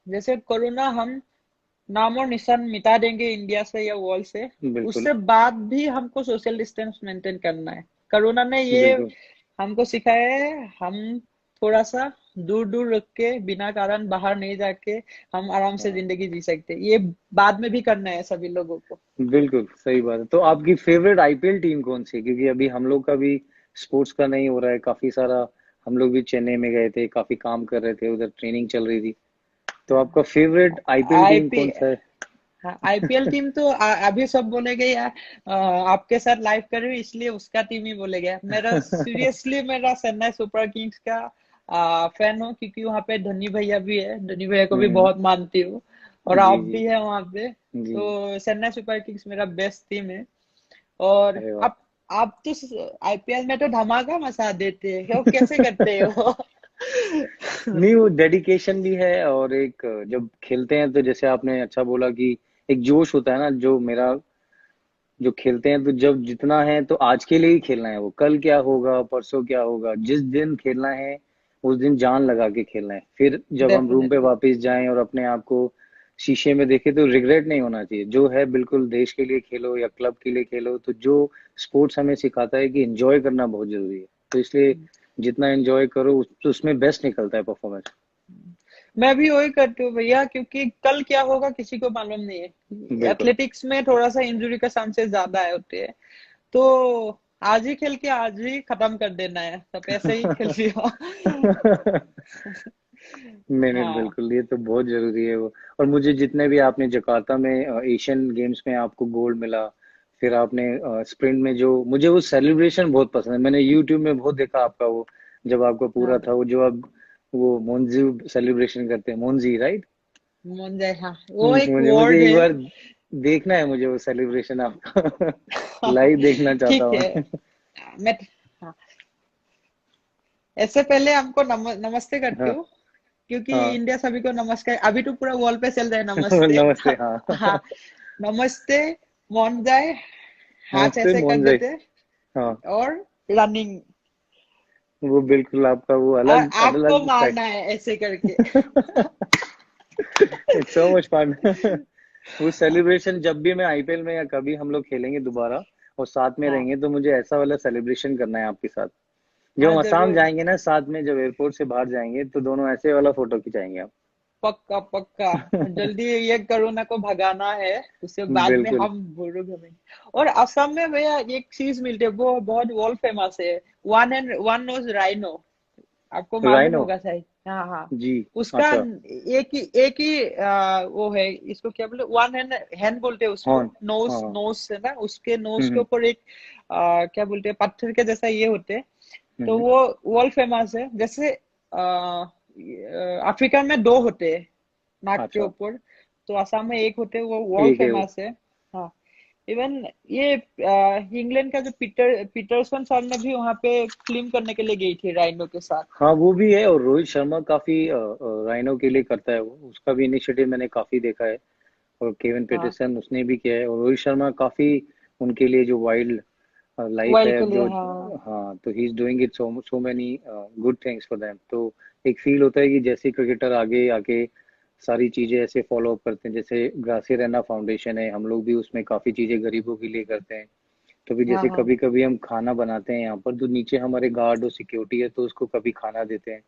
जैसे कोरोना हम नाम और निशान मिटा देंगे इंडिया से या वर्ल्ड से, बिल्कुल। उससे बाद भी हमको सोशल डिस्टेंस मेंटेन करना है। कोरोना ने ये बिल्कुल। हमको सिखाया है, हम थोड़ा सा दूर दूर रख के बिना कारण बाहर नहीं जाके हम आराम से हाँ, जिंदगी जी सकते हैं। ये बाद में भी करना है सभी लोगों को। बिल्कुल सही बात है। तो आपकी फेवरेट आईपीएल टीम कौन सी है? क्योंकि अभी हम लोग का भी स्पोर्ट्स का नहीं हो रहा है काफी सारा। हम लोग भी चेन्नई में गए थे, काफी काम कर रहे थे, उधर ट्रेनिंग चल रही थी। तो आपका फेवरेट आईपीएल टीम आईपी कौन सा है? हाँ, आईपीएल टीम तो अभी सब बोलेगे यार, आपके साथ लाइव कर रही हूँ इसलिए उसका टीम ही बोलेगा। मेरा सीरियसली मेरा चेन्नई सुपर किंग्स का फैन हूँ, क्योंकि वहाँ पे धोनी भैया भी है, धोनी भैया को भी हम्म। बहुत मानती हूँ, और जी आप जी भी है वहाँ पे। जी। तो चेन्नई सुपर किंग्स मेरा बेस्ट टीम है। और अरे वाह। आप तो आईपीएल में तो धमाका मचा देते हो, कैसे करते हो? नहीं, वो डेडिकेशन भी है, और एक जब खेलते हैं तो जैसे आपने अच्छा बोला कि एक जोश होता है ना, जो मेरा जो खेलते हैं तो जब जितना है तो आज के लिए ही खेलना है। वो कल क्या होगा, परसों क्या होगा, जिस दिन खेलना है उस दिन जान लगा के खेलना है। फिर जब हम रूम पे डेफिनेटली। वापस जाएं और अपने आप को शीशे में देखें तो रिग्रेट नहीं होना चाहिए। जो है बिल्कुल देश के लिए खेलो या क्लब के लिए खेलो, तो जो स्पोर्ट्स हमें सिखाता है कि एंजॉय करना बहुत जरूरी है। तो इसलिए जितना एंजॉय करो तो उसमें बेस्ट निकलता है परफॉर्मेंस। मैं भी वही करती हूँ भैया, क्योंकि कल क्या होगा किसी को मालूम नहीं है। बिल्कुल। एथलेटिक्स में थोड़ा सा इंजरी का चांसेस ज्यादा है होते हैं। तो आज ही खेल के आज ही खत्म कर देना है, सब ऐसे ही खेल लिया। नहीं नहीं, हाँ बिल्कुल ये तो बहुत जरूरी है वो। और मुझे जितने भी आपने जकार्ता में एशियन गेम्स में आपको गोल्ड मिला, फिर आपने स्प्रिंट में जो, मुझे वो सेलिब्रेशन बहुत पसंद है। मैंने यूट्यूब में बहुत देखा आपका वो, जब आपका पूरा हाँ, था वो, जो आप वो मोन्जी सेलिब्रेशन करते हैं, मोन्जी राइट? मुझे हाँ वो एक मुझे मुझे वर्ड एक है। बार देखना है, मुझे वो सेलिब्रेशन आपका लाइव देखना चाहता ठीक हूँ है। मैं। मैं हाँ, ऐसे पहले हमको नमस्ते करती हाँ हूँ, क्योंकि हाँ। इंडिया सभी को नमस्कार, अभी तो पूरा वॉल पे चल रहा है नमस्ते। नमस्ते हाँ। हाँ, नमस्ते मॉन जाए, हाथ नमस्ते ऐसे कर मोहन जी। देते, हाँ, और रनिंग, वो बिल्कुल आपका वो अलग आपको अलग मारना फैक्ट। है ऐसे करके। It's so much fun. वो सेलिब्रेशन जब भी मैं आईपीएल में या कभी हम लोग खेलेंगे दोबारा और साथ में हाँ रहेंगे, तो मुझे ऐसा वाला सेलिब्रेशन करना है आपके साथ। जब हाँ, हम असम जरूर। जाएंगे ना साथ में, जब एयरपोर्ट से बाहर जाएंगे तो दोनों ऐसे वाला फोटो खिंचाएंगे आप। पक्का पक्का। जल्दी ये कोरोना को भगाना है, उसके बाद में बिल्कुल। हम बुजुर्ग घूमेंगे। और असम में भैया एक चीज मिलती है, वो बहुत वर्ल्ड फेमस है, one and one nose rhino. आपको मालूम राइनो। होगा शायद। हाँ हाँ। जी। उसका अच्छा। एक ही वो है, इसको क्या बोले, वन हैंड हैंड बोलते हैं उसको, हॉर्न। नोज हाँ। नोज से ना, उसके नोज के हम्म ऊपर एक क्या बोलते हैं, पत्थर के जैसा ये होते हैं। तो हम्म। वो वर्ल्ड फेमस है। जैसे अफ्रीका में दो होते हैं नाक के अच्छा। ऊपर, तो असम में एक होते हैं, वो वर्ल्ड एक है वो। फेमस है। हाँ। इवन ये इंग्लैंड का जो पीटरसन सर ने भी वहां पे फिल्म करने के लिए गई थी राइनो के साथ। हाँ वो भी है, और रोहित शर्मा काफी राइनो के लिए करता है वो, उसका भी इनिशिएटिव मैंने काफी देखा है। और केविन हाँ, पीटरसन उसने भी किया है, और रोहित शर्मा काफी उनके लिए जो वाइल्ड लाइफ वर्ल्ड है के लिए जो। हाँ। हाँ, तो he is doing it so so many good things for them. तो एक फील होता है कि जैसे क्रिकेटर आगे आके सारी चीजें ऐसे फॉलो अप करते हैं। जैसे ग्रासी रैना फाउंडेशन है, हम लोग भी उसमें काफी चीजें गरीबों के लिए करते हैं। तो भी हाँ जैसे हाँ कभी कभी हम खाना बनाते हैं यहाँ पर, तो नीचे हमारे गार्ड और सिक्योरिटी है, तो उसको कभी खाना देते हैं।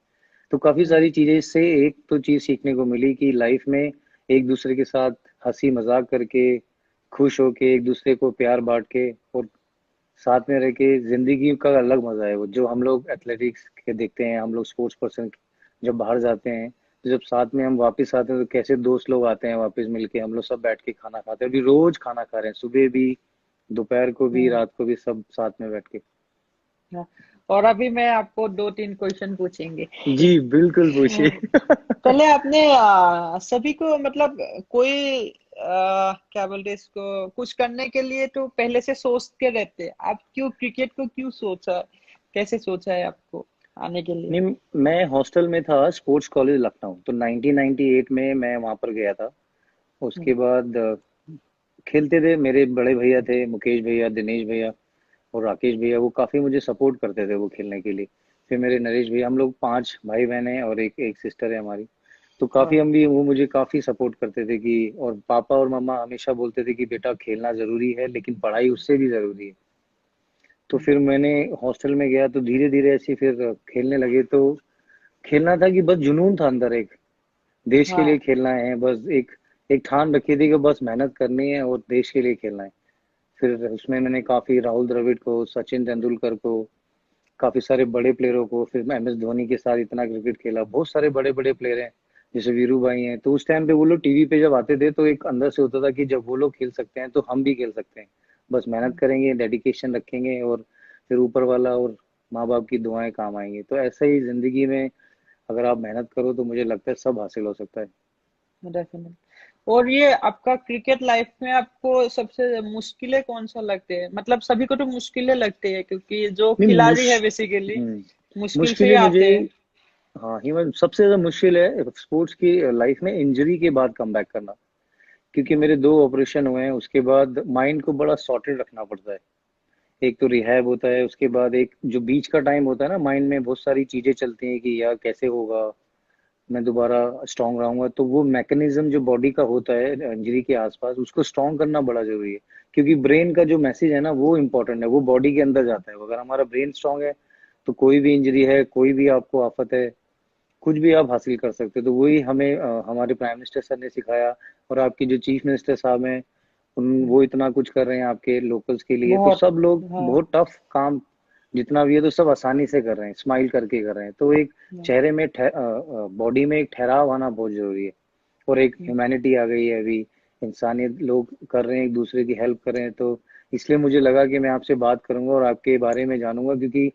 तो काफी हाँ सारी चीजें इससे एक तो चीज सीखने को मिली कि लाइफ में एक दूसरे के साथ हंसी मजाक करके, खुश होके, एक दूसरे को प्यार बांट के और साथ में रह के जिंदगी का अलग मजा है। वो जो हम लोग एथलेटिक्स के देखते हैं, हम लोग स्पोर्ट्स पर्सन जब बाहर जाते हैं, तो जब साथ में हम वापस आते हैं तो कैसे दोस्त लोग आते हैं वापस मिलके, हम लोग सब बैठ के खाना खाते हैं। अभी रोज खाना खा रहे हैं, सुबह भी, दोपहर को भी, हम्म, रात को भी, सब साथ में बैठ के। हाँ। और अभी मैं आपको दो तीन क्वेश्चन पूछेंगे। जी बिल्कुल, पूछिए। पहले आपने सभी को मतलब कोई क्या बोलते हैं इसको, कुछ करने के लिए तो पहले से सोच के रहते, आप क्यों क्रिकेट को क्यों सोचा, कैसे सोचा है आपको? आने के लिए? नहीं, मैं हॉस्टल में था स्पोर्ट्स कॉलेज लखनऊ, तो 1998 में मैं वहां पर गया था। उसके बाद खेलते थे, मेरे बड़े भैया थे, मुकेश भैया, दिनेश भैया और राकेश भैया, वो काफी मुझे सपोर्ट करते थे वो खेलने के लिए। फिर मेरे नरेश भैया, हम लोग 5 भाई बहन हैं और एक एक सिस्टर है हमारी। तो काफी हाँ। हम भी, वो मुझे काफी सपोर्ट करते थे कि, और पापा और मम्मा हमेशा बोलते थे कि बेटा खेलना जरूरी है लेकिन पढ़ाई उससे भी जरूरी है। तो फिर मैंने हॉस्टल में गया तो धीरे धीरे ऐसे फिर खेलने लगे। तो खेलना था कि बस जुनून था अंदर एक, देश के लिए हाँ। खेलना है बस। एक एक ठान रखी थी कि बस मेहनत करनी है और देश के लिए खेलना है। फिर उसमें मैंने काफी राहुल द्रविड़ को, सचिन तेंदुलकर को, काफी सारे बड़े प्लेयरों को, फिर मैं MS धोनी के साथ इतना क्रिकेट खेला। बहुत सारे बड़े बड़े प्लेयर हैं, जैसे वीरू भाई हैं। तो उस टाइम पे वो लोग टीवी पे जब आते थे तो एक अंदर से होता था कि जब वो लोग खेल सकते हैं तो हम भी खेल सकते हैं। बस मेहनत करेंगे, डेडिकेशन रखेंगे और फिर ऊपर वाला और माँ बाप की दुआएं काम आएंगी। तो ऐसा ही जिंदगी में अगर आप मेहनत करो तो मुझे लगता है सब हासिल हो सकता है। डेफिनेटली। और ये आपका क्रिकेट लाइफ में आपको सबसे मुश्किलें कौन सा लगते हैं? मतलब सभी को तो मुश्किलें लगती है, क्योंकि जो नहीं खिलाड़ी है बेसिकली मुश्किल से ही मुश्किलें मुझे, आते हैं। हाँ ही सबसे ज्यादा मुश्किल है स्पोर्ट्स की लाइफ में इंजरी के बाद कम बैक करना। क्योंकि मेरे 2 ऑपरेशन हुए हैं, उसके बाद माइंड को बड़ा सॉर्टेड रखना पड़ता है। एक तो रिहैब होता है, उसके बाद एक जो बीच का टाइम होता है ना, माइंड में बहुत सारी चीजें चलती हैं कि यार कैसे होगा, मैं दोबारा स्ट्रांग रहूंगा। तो वो मैकेनिज्म जो बॉडी का होता है इंजरी के आसपास, उसको स्ट्रांग करना बड़ा जरूरी है। क्योंकि ब्रेन का जो मैसेज है ना वो इंपॉर्टेंट है, वो बॉडी के अंदर जाता है। अगर हमारा ब्रेन स्ट्रांग है तो कोई भी इंजरी है, कोई भी आपको आफत है, कुछ भी आप हासिल कर सकते हो। तो वही हमें हमारे प्राइम मिनिस्टर सर ने सिखाया। और आपके जो चीफ मिनिस्टर साहब हैं, उन वो इतना कुछ कर रहे हैं आपके लोकल्स के लिए। तो बहुत। सब लोग हाँ। बहुत टफ काम जितना भी है तो सब आसानी से कर रहे हैं, स्माइल करके कर रहे हैं। तो एक चेहरे में, बॉडी में एक ठहराव आना बहुत जरूरी है। और एक ह्यूमैनिटी आ गई है अभी, इंसानियत, लोग कर रहे हैं, एक दूसरे की हेल्प कर रहे हैं। तो इसलिए मुझे लगा कि मैं आपसे बात करूंगा और आपके बारे में जानूंगा, क्योंकि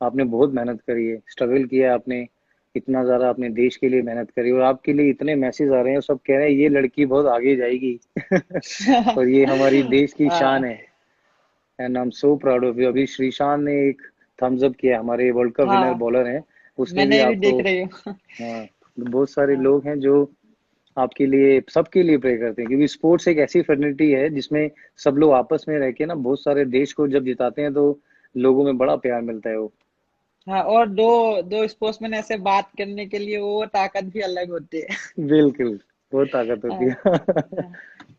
आपने बहुत मेहनत करी है, स्ट्रगल किया है आपने, इतना ज्यादा अपने देश के लिए मेहनत करी। और आपके लिए इतने मैसेज आ रहे हैं, सब कह रहे हैं ये लड़की बहुत आगे जाएगी और ये हमारी देश की शान हाँ। है। And I am so proud of you. अभी श्रीशांत ने एक थम्स अप किया, हमारे वर्ल्ड कप विनर हाँ, बॉलर हैं, उसने भी मैंने भी आपको। देख रही हूँ। हाँ, बहुत सारे हाँ। लोग हैं जो आपके लिए, सबके लिए प्रे करते हैं। क्योंकि स्पोर्ट्स एक ऐसी फर्टिलिटी है जिसमें सब लोग आपस में रह के ना बहुत सारे देश को जब जिताते हैं तो लोगों में बड़ा प्यार मिलता है वो। हाँ, और दो दो स्पोर्ट्समैन ऐसे बात करने के लिए वो ताकत भी अलग होती है। बिल्कुल, बहुत ताकत होती हाँ। है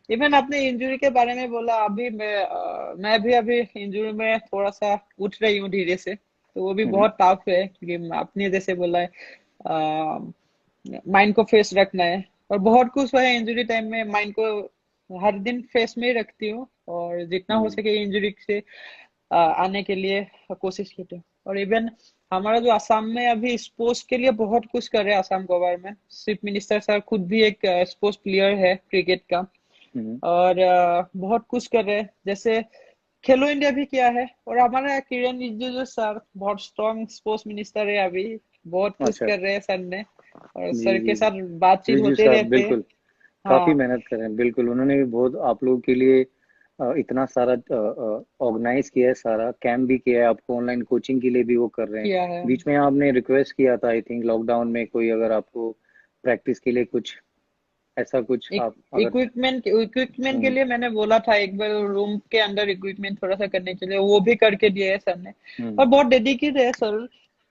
इवन आपने इंजरी के बारे में बोला, अभी मैं भी अभी इंजरी में थोड़ा सा उठ रही हूँ धीरे से, तो वो भी हम्म, बहुत टफ है, क्योंकि आपने जैसे बोला है माइंड को फ्रेश रखना है। और बहुत कुछ है इंजरी टाइम में, माइंड को हर दिन फ्रेश में ही रखती हूँ, और जितना हो हम्म, सके इंजरी से आने के लिए कोशिश करते हैं। और इवन हमारा जो असम में अभी स्पोर्ट्स के लिए बहुत कुछ कर रहे हैं Assam government, chief minister sir खुद भी एक स्पोर्ट्स प्लेयर है क्रिकेट का। हम्म। और बहुत कुछ कर रहे हैं, जैसे खेलो इंडिया भी किया है। और हमारा किरण रिजिजू सर बहुत स्ट्रॉन्ग स्पोर्ट्स मिनिस्टर है अभी, बहुत कुछ अच्छा। कर रहे हैं सर ने, और जी सर के जी, साथ बातचीत रिजू होते साहब रहते हैं। बिल्कुल काफी हाँ। मेहनत कर रहे हैं। बिल्कुल, उन्होंने भी बहुत आप लोगों के लिए इतना सारा ऑर्गेनाइज किया है, सारा कैंप भी किया है, आपको ऑनलाइन कोचिंग के लिए भी वो कर रहे हैं। किया है। बीच में आपने रिक्वेस्ट किया था आई थिंक लॉकडाउन में, कोई अगर आपको प्रैक्टिस के लिए कुछ ऐसा कुछ आप अगर। इक्विपमेंट के हम्म, लिए मैंने बोला था एक बार, रूम के अंदर इक्विपमेंट थोड़ा सा करने के लिए, वो भी करके दिए है सर ने। और हम्म। बहुत डेडिकेटेड है सर।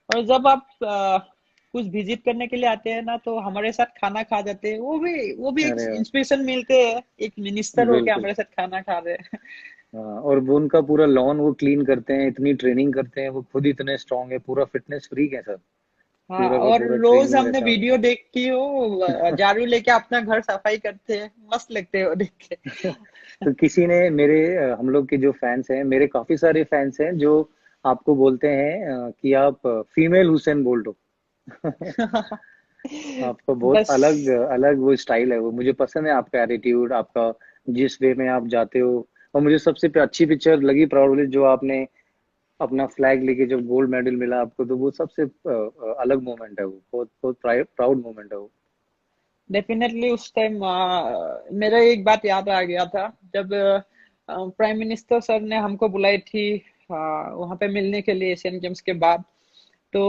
और जब आप कुछ विजिट करने के लिए आते हैं ना, तो हमारे साथ खाना खा जाते हैं, वो भी एक अरे वाह, इंस्पिरेशन मिलते हैं, एक मिनिस्टर होके बिल्कुल। हमारे साथ खाना खा रहे हैं। हाँ, और वो उनका पूरा लॉन वो क्लीन करते हैं, इतनी ट्रेनिंग करते हैं, वो खुद इतने स्ट्रांग है, पूरा फिटनेस फ्रीक है सर। हाँ, पूरा का और पूरा रोज ट्रेनिंग हमने रहता है उनका वीडियो देखी हो, झाड़ू लेके अपना घर सफाई करते हैं, मस्त लगते हैं वो देख के। तो किसी ने मेरे हम लोग के जो फैंस हैं, मेरे काफी सारे फैंस हैं जो आपको बोलते हैं कि आप फीमेल हुसैन बोल्ट हो आपका बहुत बस। अलग अलग वो स्टाइल है, वो मुझे पसंद है, आपका एटीट्यूड, आपका जिस वे में आप जाते हो। और मुझे सबसे अच्छी पिक्चर लगी प्राउडली जो आपने अपना फ्लैग लेके जब गोल्ड मेडल मिला आपको, तो वो सबसे अलग मोमेंट है, वो बहुत बहुत प्राउड मोमेंट है वो। डेफिनेटली उस टाइम मेरा एक बात याद आ गया था, जब प्राइम मिनिस्टर सर ने हमको बुलाई थी वहां पे मिलने के लिए एशियन गेम्स के बाद। तो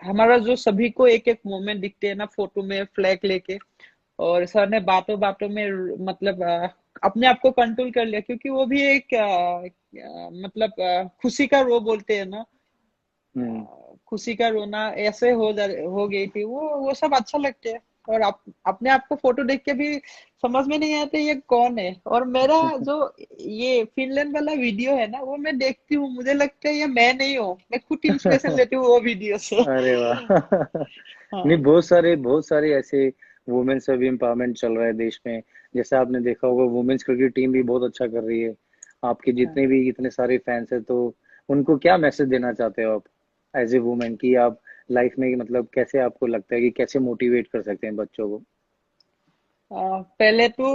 हमारा जो सभी को एक एक मोमेंट दिखते हैं ना फोटो में फ्लैग लेके। और सर ने बातों बातों में मतलब अपने आप को कंट्रोल कर लिया, क्योंकि वो भी एक मतलब खुशी का रो बोलते हैं ना, हम्म। खुशी का रोना ऐसे हो गई थी। वो सब अच्छा लगते है। और अपने आप को फोटो देख के भी समझ में नहीं आता ये कौन है। और मेरा जो ये फिनलैंड वाला वीडियो है ना, वो मैं देखती हूँ, मुझे लगता है ये मैं नहीं हूँ, मैं खुद इंस्पिरेशन लेती हूँ वो वीडियो से। अरे वाह। नहीं, हाँ बहुत सारे ऐसे वुमेन्स अभी एम्पावरमेंट चल रहा है देश में। जैसे आपने देखा होगा, वुमेन्स क्रिकेट टीम भी बहुत अच्छा कर रही है। आपके हाँ जितने भी इतने सारे फैंस हैं, तो उनको क्या मैसेज देना चाहते हो आप एज ए वुमेन, कि आप लाइफ में मतलब कैसे आपको लगता है कि कैसे मोटिवेट कर सकते हैं बच्चों को? पहले तो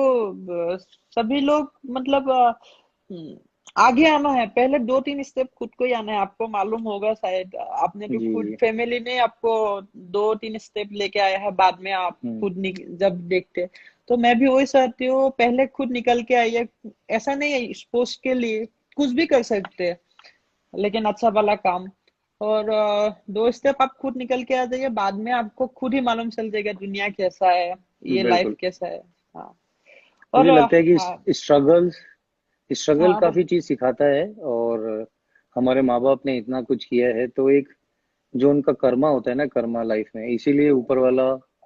सभी लोग मतलब हम्म, आगे आना है। पहले दो तीन स्टेप खुद को ही आना है। आपको मालूम होगा शायद, आपने भी जी खुद जी। फैमिली ने आपको दो तीन स्टेप लेके आया है, बाद में आप हम्म। खुद जब देखते। तो मैं भी वही चाहती हूँ, पहले खुद निकल के आइए। ऐसा नहीं है, स्पोर्ट्स के लिए कुछ भी कर सकते हैं, लेकिन अच्छा वाला काम। और दो स्टेप आप खुद निकल के आ जाइए, बाद में आपको खुद ही मालूम चल जाएगा दुनिया कैसा है, ये लाइफ बिल्कुल। कैसा है। हाँ। और मुझे लगता है हाँ कि स्ट्रगल हाँ काफी चीज सिखाता है। और हमारे माँ बाप ने इतना कुछ किया है, तो एक जो उनका कर्मा होता है ना, कर्मा लाइफ में, इसीलिए ऊपर वाला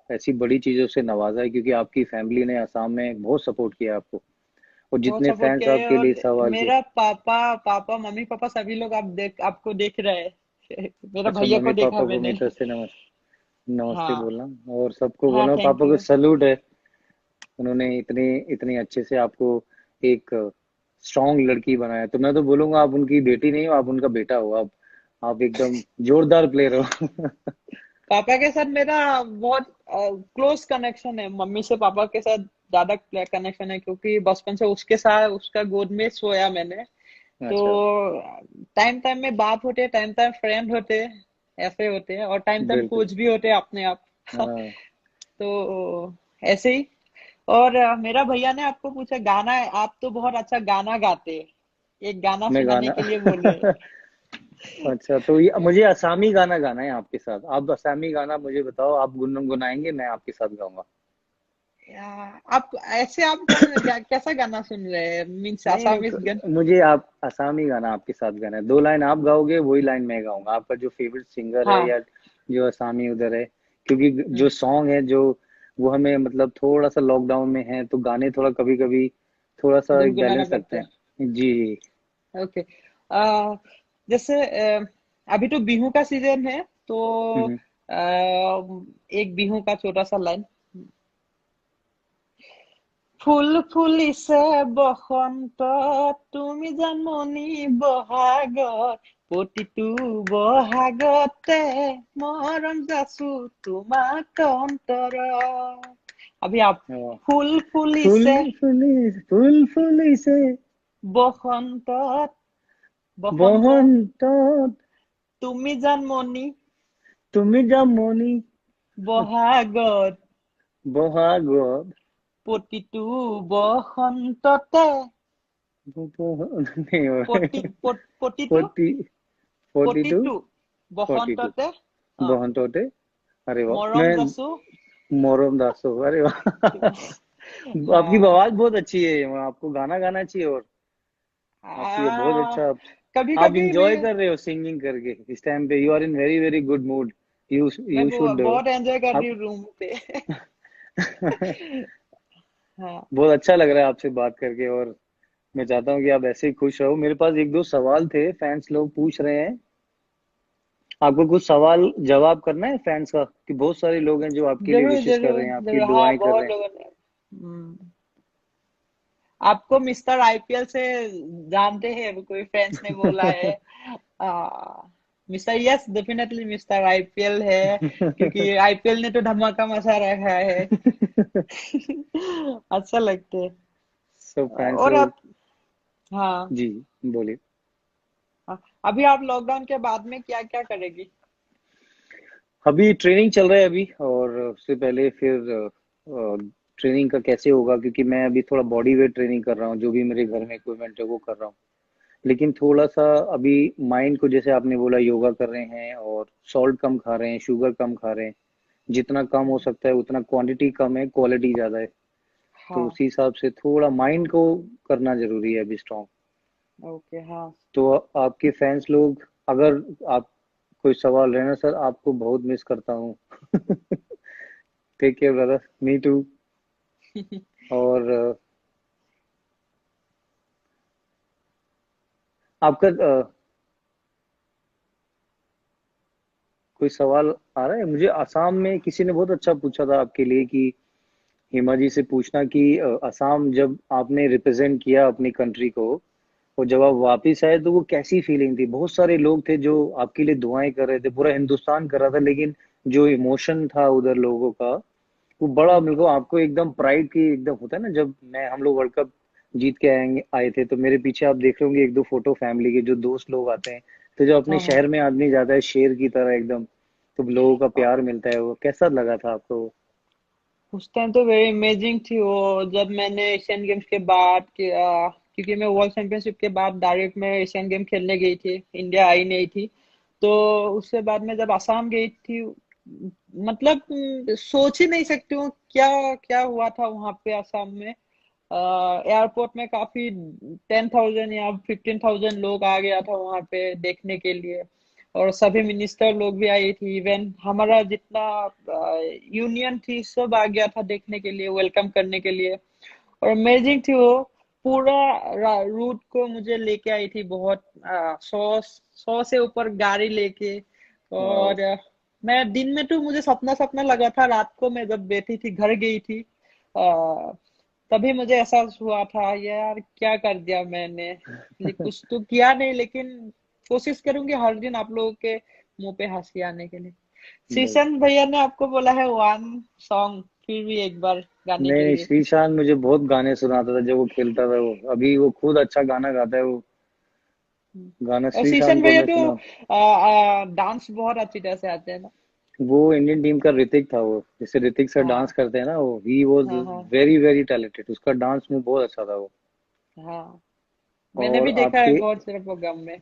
ऐसी बड़ी चीजों से नवाजा है, क्योंकि आपकी फैमिली ने असम में बहुत सपोर्ट किया आपको, और बहुत जितने सपोर्ट फैंस किया है। आपके और लिए सवाल किए। मेरा पापा पापा मम्मी पापा सभी लोग आपको देख रहे हैं। मेरा अच्छा, भैया मम्मी को देखा पापा को मैंने। मेरी तरफ से नमस्ते हाँ बोलना, और सबको हाँ बोलना थैंक पापा को यू। सल्यूट है। उन्होंने इतने इतने अच्छे से आपको एक स्ट्रांग लड़की बनाया। तो मैं तो बोलूंगा, आप उनकी बेटी नहीं हो, आप उनका बेटा हो। आप एकदम जोरदार प्लेयर हो। पापा के साथ मेरा बहुत क्लोज कनेक्शन है। मम्मी से पापा के साथ ज्यादा कनेक्शन है, क्योंकि बचपन से उसके साथ उसका गोद में सोया मैंने। तो अच्छा। टाइम टाइम में बात होते, टाइम टाइम फ्रेंड होते, ऐसे होते हैं। और टाइम टाइम बिल्कुल। कोच भी होते अपने आप। हाँ। तो ऐसे ही। और मेरा भैया ने आपको पूछा गाना, आप तो बहुत अच्छा गाना गाते हैं, एक गाना मैं सुनाने गाना। के लिए बोले। अच्छा, तो ये मुझे असमी गाना गाना है आपके साथ। आप असमी गाना मुझे बताओ, आप गुनगुनाएंगे, मैं आपके साथ गाऊंगा। आप ऐसे आप कौन कैसा गाना सुन रहे हैं, मीन्स नहीं नहीं, आसामीज गन? मुझे आप असमी गाना आपके साथ गाना है। दो लाइन आप गाओगे, वही लाइन मैं गाऊंगा। आपका जो फेवरेट सिंगर है, हाँ। या जो असमी उधर है, क्योंकि हम्म, जो सॉन्ग है जो वो हमें मतलब थोड़ा सा लॉकडाउन में है, तो गाने थोड़ा कभी कभी थोड़ा सा एक गुनगुनाना बैलेंस रखते पड़ता है। हैं जी। ओके। जैसे अभी तो बिहू का सीजन है, तो हम्म। एक बिहू का छोटा सा लाइन। ফুল ফুলিছে বসন্তত, তুমি জানমণি বহাগত, প্ৰতিটো বহাগতে মৰম যাচো তোমাক অন্তৰত। अभी आप। हाँ। ফুল फूल ফুলিছে फूल फूली से বসন্তত, বসন্ত, बसंत, তুমি জানমণি তুমি যামনি বহাগত, বহাগত, প্ৰতিটো বসন্ততে, नहीं हो रहा है। প্ৰতিটো 42 প্ৰতিটো 42 বসন্ততে बहन टोटे। अरे वाह, মৰম मैं যাচো मोहरम दास हूँ। अरे वाह। आपकी हाँ। आवाज बहुत अच्छी है, आपको गाना गाना चाहिए। और आपकी बहुत आ, अच्छा। कभी आप कभी मैं इंजॉय कर रहे हो सिंगिंग करके इस टाइम पे। You are in very very good mood. You मैं यू शुड। बहुत एंजॉय कर रही आप। हूँ रूम पे। हाँ बहुत अच्छा लग रहा है आपसे बात करके, और मैं चाहता हूँ कि आप ऐसे ही खुश रहो। मेरे पास एक दो सवाल थे, फैंस लोग पूछ रहे हैं। आपको कुछ सवाल जवाब करना है फैंस का, कि बहुत सारे लोग हैं जो आपके लिए जरूर विशेष कर जरूर रहे हैं, आपकी जरूर, हाँ दुआएं कर बहुत रहे हैं। लोगों ने। आपको मिस्टर आईपीएल से जानते हैं, कोई फ्रेंड्स ने बोला है। Mister, yes definitely mister IPL है, क्योंकि आईपीएल ने तो धमाका मचा रखा है। अच्छा लगते है। सब फैंस और लोग। आप, हाँ, जी, बोलिए। अभी आप लॉकडाउन के बाद में क्या क्या करेगी? अभी ट्रेनिंग चल रहा है अभी, और उससे पहले फिर ट्रेनिंग का कैसे होगा, क्योंकि मैं अभी थोड़ा बॉडी वेट ट्रेनिंग कर रहा हूँ। जो भी मेरे घर में इक्विपमेंट है वो कर रहा हूँ। लेकिन थोड़ा सा अभी माइंड को, जैसे आपने बोला, योगा कर रहे हैं और सॉल्ट कम खा रहे हैं, शुगर कम खा रहे हैं, जितना कम हो सकता है उतना, क्वांटिटी कम है, क्वालिटी ज्यादा है। तो हाँ। उसी हिसाब से थोड़ा माइंड को करना जरूरी है अभी स्ट्रांग। ओके। हाँ। तो आपके फैंस लोग, अगर आप, कोई सवाल रहे ना सर, आपको बहुत मिस करता हूँ। Take care brother, me too. और आपका कोई सवाल आ रहा है मुझे? असम में किसी ने बहुत अच्छा पूछा था आपके लिए कि हिमा जी से पूछना कि असम जब आपने रिप्रेजेंट किया अपनी कंट्री को, और जब आप वापिस आए तो वो कैसी फीलिंग थी? बहुत सारे लोग थे जो आपके लिए दुआएं कर रहे थे, पूरा हिंदुस्तान कर रहा था, लेकिन जो इमोशन था उधर लोगों का, वो बड़ा, हाँ। मेरे को आपको एकदम प्राइड की एकदम होता है ना, जब मैं हम लोग वर्ल्ड कप जीत के आए थे, तो मेरे पीछे आप देख रहे होंगे एक दो फोटो फैमिली के, जो दोस्त लोग आते हैं, तो जो अपने हाँ। हाँ। शहर में आदमी जाता है शेर की तरह एकदम, तो लोगों का प्यार मिलता है, वो कैसा लगा था आपको? उस टाइम तो वेरी अमेजिंग थी वो, जब मैंने एशियन गेम्स के बाद क्योंकि मैं वर्ल्ड चैंपियनशिप के बाद डायरेक्ट मैं एशियन गेम खेलने गई थी, इंडिया आई नहीं थी। तो उसके बाद में जब असम गई थी, मतलब सोच ही नहीं सकती हूँ क्या क्या हुआ था वहां पे असम में। एयरपोर्ट में काफी 10,000 या 15,000 लोग आ गया था वहां पे देखने के लिए। और सभी मिनिस्टर लोग भी आई थी, इवन हमारा जितना यूनियन थी सब आ गया था देखने के लिए, वेलकम करने के लिए। और अमेजिंग थी वो। पूरा रूट को मुझे लेके आई थी, बहुत 100 से ऊपर गाड़ी लेके। वाह। और मैं दिन में तो मुझे सपना सपना लगा था, रात को मैं जब बैठी थी घर गई थी, तभी मुझे एहसास हुआ था यार क्या कर दिया मैंने। कुछ तो किया नहीं, लेकिन कोशिश करूंगी हर दिन आप लोगों के मुंह पे हंसी आने के लिए। नहीं शीशन भैया ने आपको बोला है वन सॉन्ग, फिर भी एक बार गाने नहीं के नहीं, लिए। श्रीशांत मुझे बहुत गाने सुनाता था जब वो खेलता था, वो अभी वो खुद अच्छा गाना गाता है वो। गाना और श्रीशांत शीशन को भैया मैं तो सुना। डांस बहुत अच्छी तरह से आते हैं ना। वो इंडियन टीम का ऋतिक था, वो जैसे ऋतिक सर डांस हाँ। करते हैं ना, वो ही वॉज हाँ। हाँ। वेरी वेरी टैलेंटेड, उसका डांस में बहुत अच्छा था वो। हाँ। मैंने और भी देखा है आपके, बहुत सारे प्रोग्राम में।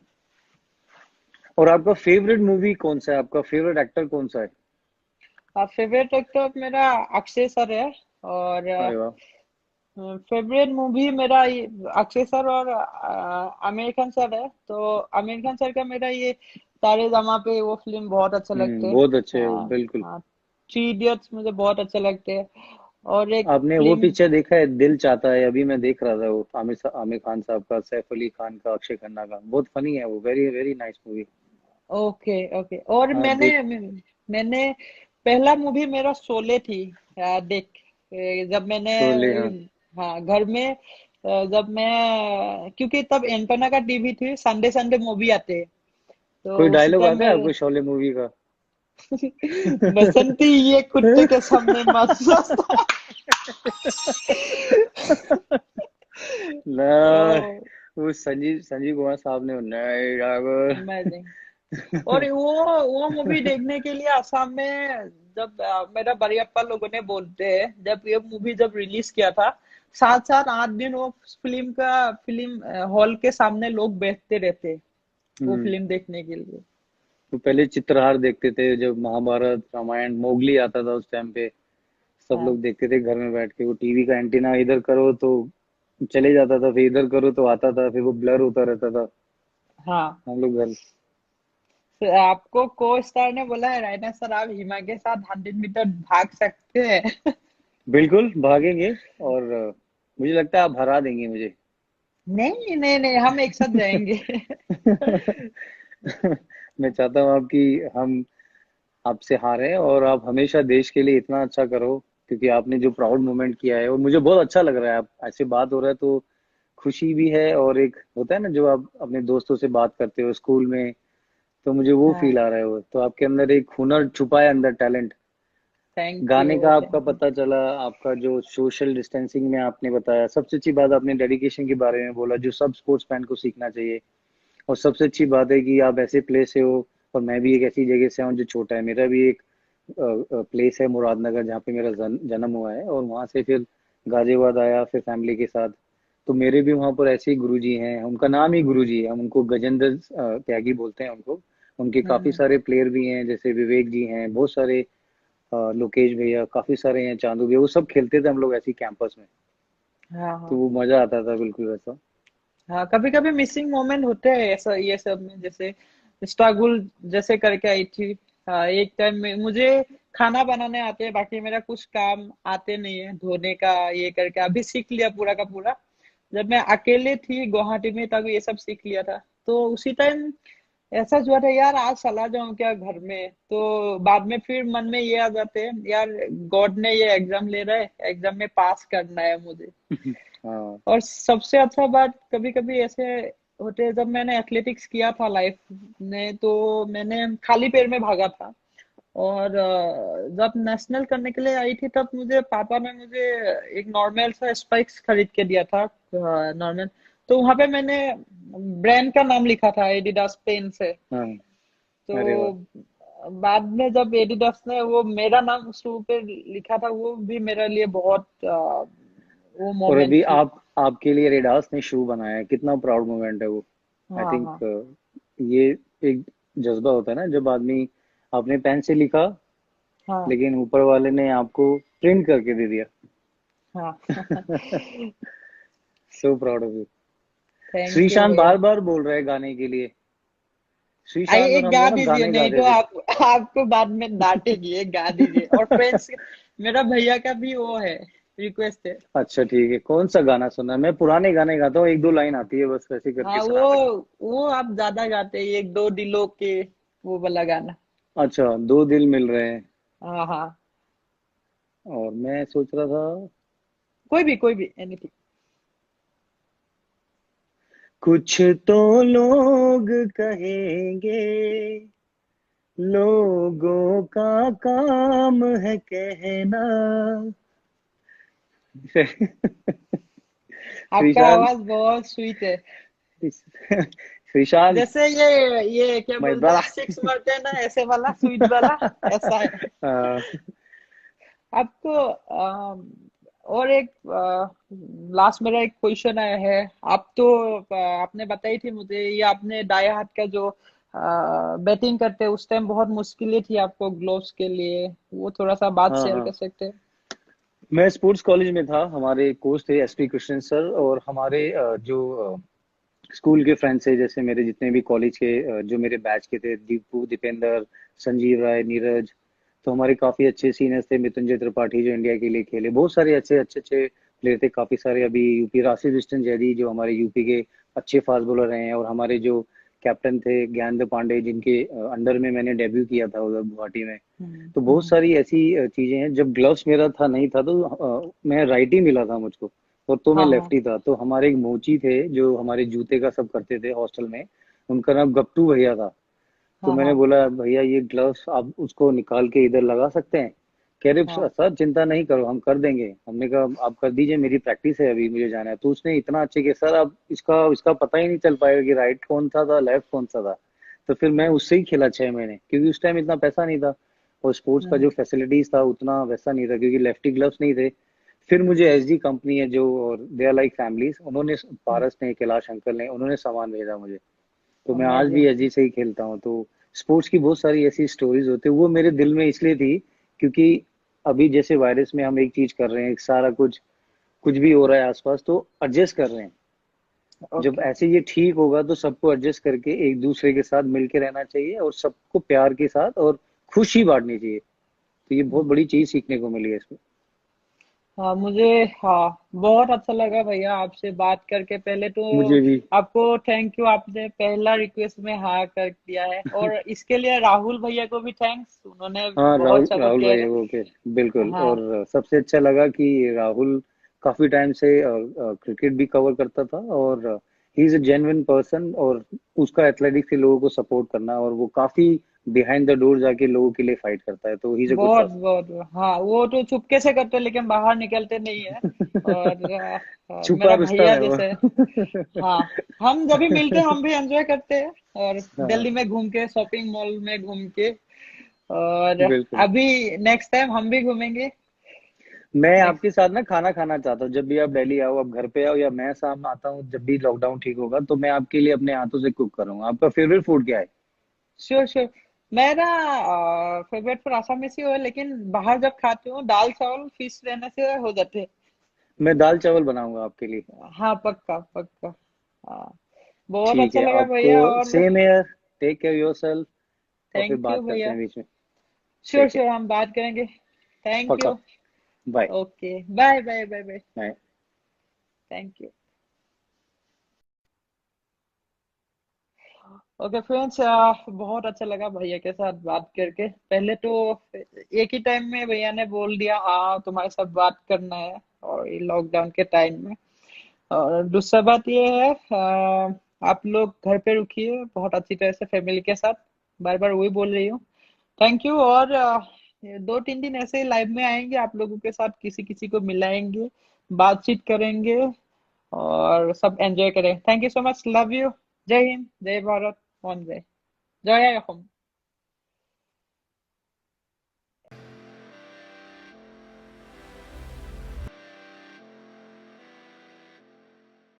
और आपका फेवरेट मूवी कौन सा है? आपका फेवरेट एक्टर कौन सा है? फेवरेट एक्टर मेरा अक्षय सर है। और अरे वाह। फेवरेट मूवी मेरा अक्षय सर और अमेरिकन सर है। तो अमेरिकन सर का मेरा ये तारे जमा पे वो फिल्म बहुत अच्छा लगते है। बहुत अच्छे है वो, हाँ। बिल्कुल। हाँ। थ्री इडियट्स मुझे बहुत अच्छे लगते हैं। और एक आपने वो फिल्म। पिक्चर देखा है, दिल चाहता है? अभी मैं देख रहा था वो, आमिर खान साहब का, सैफ अली खान का, अक्षय खन्ना का, बहुत फनी है वो, very very nice movie. Okay. Okay. और हाँ मैंने देख। मैंने पहला मूवी मेरा शोले थी। देख जब मैंने शोले, हाँ। हाँ घर में जब मैं, क्योंकि तब एंटेना का टीवी थी, संडे संडे मूवी आते हैं। कोई तो उसी डायलॉग टाइम आता है में आपको शोले मूवी का? बसंती ये कुत्ते के सामने मत सस्ता। ना, ओ, वो संजीव संजीव कुमार साहब ने, नहीं ड्राइवर। अमेजिंग। और वो मूवी देखने के लिए असम में, जब मेरा बड़ियप्पा लोगों ने बोलते हैं, जब ये मूवी जब रिलीज किया था, 7 7 8 दिन वो फिल्म हॉल के सामने लोग बैठते रहते वो हम्म। फिल्म देखने के लिए। तो पहले चित्रहार देखते थे, जब महाभारत रामायण मोगली आता था उस टाइम पे, सब हाँ। लोग देखते थे घर में बैठ के। वो टीवी का एंटीना इधर करो तो चले जाता था, फिर इधर करो तो आता था, फिर वो ब्लर होता रहता था। हाँ। हम लोग घर, तो आपको को स्टार ने बोला है रायना सर आप हिमा के साथ 100 मीटर भाग सकते हैं। बिल्कुल भागेंगे। और मुझे लगता है आप हरा देंगे मुझे। नहीं नहीं नहीं, हम एक साथ जाएंगे। मैं चाहता हूँ आपकी, हम आपसे हारे और आप हमेशा देश के लिए इतना अच्छा करो, क्योंकि आपने जो प्राउड मोमेंट किया है, और मुझे बहुत अच्छा लग रहा है। आप ऐसे बात हो रहा है तो खुशी भी है, और एक होता है ना जो आप अपने दोस्तों से बात करते हो स्कूल में, तो मुझे वो हाँ। फील आ रहा है। वो तो आपके अंदर एक हुनर छुपा है, अंदर टैलेंट। थैंक गाने यू। का आपका थैंक यू। पता चला, आपका जो सोशल डिस्टेंसिंग में आपने बताया, सबसे अच्छी बात आपने डेडिकेशन के बारे में बोला, जो सब स्पोर्ट्स मैन को सीखना चाहिए। और सबसे अच्छी बात है कि आप ऐसे प्लेस से हो, और मैं भी एक ऐसी जगह से हूँ जो छोटा है, मेरा भी एक प्लेस है मुरादनगर, जहाँ पे मेरा जन्म हुआ है, और वहां से फिर गाजियाबाद आया, फिर फैमिली के साथ। तो मेरे भी वहां पर ऐसे ही गुरुजी हैं, उनका नाम ही गुरुजी है, हम उनको गजेंद्र त्यागी बोलते हैं उनको। उनके काफी हम्म। सारे प्लेयर भी हैं, जैसे विवेक जी हैं, बहुत सारे, लोकेश भैया, काफी सारे हैं, चांदू भैया, वो सब खेलते थे हम लोग ऐसे ही कैंपस में। हाँ तो हाँ। वो मजा आता था बिल्कुल वैसा। हाँ कभी कभी मिसिंग मोमेंट होते हैं ऐसा ये सब में, जैसे स्ट्रगल जैसे करके आई थी। हाँ, एक टाइम में मुझे खाना बनाने आते हैं, बाकी मेरा कुछ काम आते नहीं है धोने का, ये करके अभी सीख लिया पूरा का पूरा। जब मैं अकेले थी गुवाहाटी में तब ये सब सीख लिया था। तो उसी टाइम ऐसा हुआ था यार, आज चला जाऊं क्या घर में, तो बाद में फिर मन में ये आ जाते हैं यार, गॉड ने ये एग्जाम ले रहा है, एग्जाम में पास करना है मुझे। हाँ। और सबसे अच्छा बात कभी कभी ऐसे होते हैं, जब मैंने एथलेटिक्स किया था लाइफ में, तो मैंने खाली पैर में भागा था। और जब नेशनल करने के लिए आई थी तब मुझे पापा ने मुझे एक नॉर्मल सा स्पाइक्स खरीद के दिया था, नॉर्मल। तो वहां पे मैंने ब्रांड का नाम लिखा था एडिडास पेन से। हाँ। अरे वाह। तो बाद में जब एडिडास ने वो मेरा नाम शुरू पे लिखा था, वो भी मेरे लिए बहुत वो और मोमेंट अभी थी। आपके लिए रेडास ने शू बनाया है, कितना प्राउड मोमेंट है वो। आई हाँ हाँ थिंक ये एक जज्बा होता है ना, जब आदमी, आपने पेन से लिखा हाँ लेकिन ऊपर वाले ने आपको प्रिंट करके दे दिया। हाँ। So proud of you. Thank you Sreesanth भैया। बार बार बोल रहा है गाने के लिए। आइए श्रीशांत और एक हम गा लोग ना दीजिए, गाने नहीं गाते तो थे। आपको बाद में डांटेगी, एक गा दीजिए। और फ्रेंड्स, मेरा भैया का भी वो है, रिक्वेस्ट है। अच्छा ठीक है, कौन सा गाना सुनना है? मैं पुराने गाने गाता हूँ, एक दो लाइन आती है बस, वैसे करके हाँ सुना सकता वो आप ज्यादा गाते हैं, एक दो दिलों के, वो वाला गाना। हूँ। अच्छा, दो दिल मिल रहे हैं। हाँ हाँ। और मैं सोच रहा था, कोई भी एनीथिंग। कुछ तो लोग कहेंगे, लोगों का काम है कहना। आपका श्रीशांत, आवाज बहुत स्वीट है। श्रीशांत जैसे ये क्या माय बोलते हैं, ब्रदर। सिक्स मारते हैं ना, ऐसे वाला स्वीट वाला, ऐसा है। आपको और एक लास्ट मेरा एक क्वेश्चन आया है। आप तो आपने बताई थी मुझे, ये आपने दाएं हाथ का जो बैटिंग करते उस टाइम बहुत मुश्किलें थी आपको ग्लोव्स के लिए, वो थोड़ा सा बात हाँ शेयर कर हाँ, सकते हैं? मैं स्पोर्ट्स कॉलेज में था, हमारे कोच थे एसपी कृष्णन सर, और हमारे जो स्कूल के फ्रेंड्स थे, जैसे मेरे जितने भी कॉलेज के जो मेरे बैच के थे, दीपू, दीपेंद्र, संजीव राय, नीरज, तो हमारे काफी अच्छे सीनियर्स थे, मृत्युंजय त्रिपाठी जो इंडिया के लिए खेले, बहुत सारे अच्छे अच्छे अच्छे प्लेयर थे, काफी सारे अभी यूपी, राशि बिस्टन जैदी जो हमारे यूपी के अच्छे फास्ट बॉलर रहे हैं, और हमारे जो कैप्टन थे ज्ञानेंद्र पांडे, जिनके अंडर में मैंने डेब्यू किया था उधर गुवाहाटी में। तो बहुत हम्म। सारी ऐसी चीजें हैं, जब ग्लव्स मेरा था नहीं था तो मैं राइट ही मिला था मुझको, और तो मैं हाँ हाँ लेफ्टी था। तो हमारे एक मोची थे जो हमारे जूते का सब करते थे हॉस्टल में, उनका नाम गप्टू भैया था। तो हाँ मैंने हाँ बोला भैया ये ग्लव्स आप उसको निकाल के इधर लगा सकते हैं? कह रहे हाँ सर चिंता नहीं करो, हम कर देंगे। हमने कहा आप कर दीजिए, मेरी प्रैक्टिस है, अभी मुझे जाना है। तो उसने इतना अच्छे किया, सर अब इसका इसका पता ही नहीं चल पाएगा कि राइट कौन सा था लेफ्ट कौन सा था। तो फिर मैं उससे ही खेला 6 महीने, क्योंकि उस टाइम इतना पैसा नहीं था, और स्पोर्ट्स का हम्म जो फैसिलिटीज था उतना वैसा नहीं था, क्योंकि लेफ्टी ग्लव्स नहीं थे। फिर मुझे एसडी कंपनी है जो, और दे आर लाइक फैमिलीज, उन्होंने, पारस ने, कैलाश अंकल ने, उन्होंने सामान भेजा मुझे। तो मैं आज भी अमेजिंग। एसडी से ही खेलता हूँ। तो स्पोर्ट्स की बहुत सारी ऐसी स्टोरीज होती है, वो मेरे दिल में इसलिए थी क्योंकि अभी जैसे वायरस में हम एक चीज कर रहे हैं, सारा कुछ कुछ भी हो रहा है आसपास, तो एडजस्ट कर रहे हैं। जब ओके। ऐसे ये ठीक होगा तो सबको एडजस्ट करके एक दूसरे के साथ मिलके रहना चाहिए, और सबको प्यार के साथ और खुशी बांटनी चाहिए। तो ये बहुत बड़ी चीज सीखने को मिली है इसमें। हाँ मुझे, हाँ बहुत अच्छा लगा भैया आपसे बात करके। पहले तो मुझे भी। आपको थैंक यू, आपने पहला रिक्वेस्ट में हाँ कर दिया है। और इसके लिए राहुल भैया को भी थैंक्स, उन्होंने हाँ, बहुत राहुल सपोर्ट राहुल किया भाई है। ओके, बिल्कुल। हाँ और सबसे अच्छा लगा कि राहुल काफी टाइम से क्रिकेट भी कवर करता था, और he is a genuine person, और उसका एथलेटिक्स से लोगों को सपोर्ट करना, और वो काफी बिहाइंड द डोर जाके लोगों के लिए फाइट करता है, तो ही इज अ गुड बहुत पर्सन। बहुत, हाँ वो तो चुपके से करते लेकिन बाहर निकलते नहीं है। और छुपा मेरा रुस्तम भैया है वो। जैसे। हाँ हम जब भी मिलते हैं हम भी एंजॉय करते हैं, और हाँ, दिल्ली में घूम के, शॉपिंग मॉल में घूम के। और बिल्कुल। अभी नेक्स्ट टाइम हम भी घूमेंगे। मैं नेक्स्ट। आपके साथ ना खाना खाना चाहता हूँ, जब भी आप दिल्ली आओ, आप घर पे आओ या मैं शाम आता हूँ, जब भी लॉकडाउन ठीक होगा तो मैं आपके लिए अपने हाथों से कुक करूंगा। आपका फेवरेट फूड क्या है? Sure sure. मेरा फेवरेट फूड आसामी से हो, लेकिन बाहर जब खाती हूँ दाल चावल फिश रहने से हो जाते हैं। मैं दाल चावल बनाऊंगा आपके लिए। हाँ पक्का पक्का। हाँ। बहुत ठीक अच्छा है, लगा आपको भैया। और same here, take care yourself, और फिर थैंक यू बात करते भैया। हैं बीच में। श्योर ठीक है, श्योर, हम बात करेंगे। थैंक पक्का। You. Bye. Okay, bye bye bye bye. Bye. Thank you. Okay friends, बहुत अच्छा लगा भैया के साथ बात करके। पहले तो एक ही टाइम में भैया ने बोल दिया हाँ तुम्हारे साथ बात करना है, और ये लॉकडाउन के टाइम में। और दूसरा बात ये है, आप लोग घर पे रुकिए बहुत अच्छी तरह से फैमिली के साथ। बार बार वही बोल रही हूँ। Thank you. और ये 2-3 दिन ऐसे ही लाइव में आएंगे, आप लोगों के साथ किसी किसी को मिलाएंगे, बातचीत करेंगे, और सब एंजॉय करें। Thank you so much, love you. जय हिंद, जय भारत, वंदे, जय असम।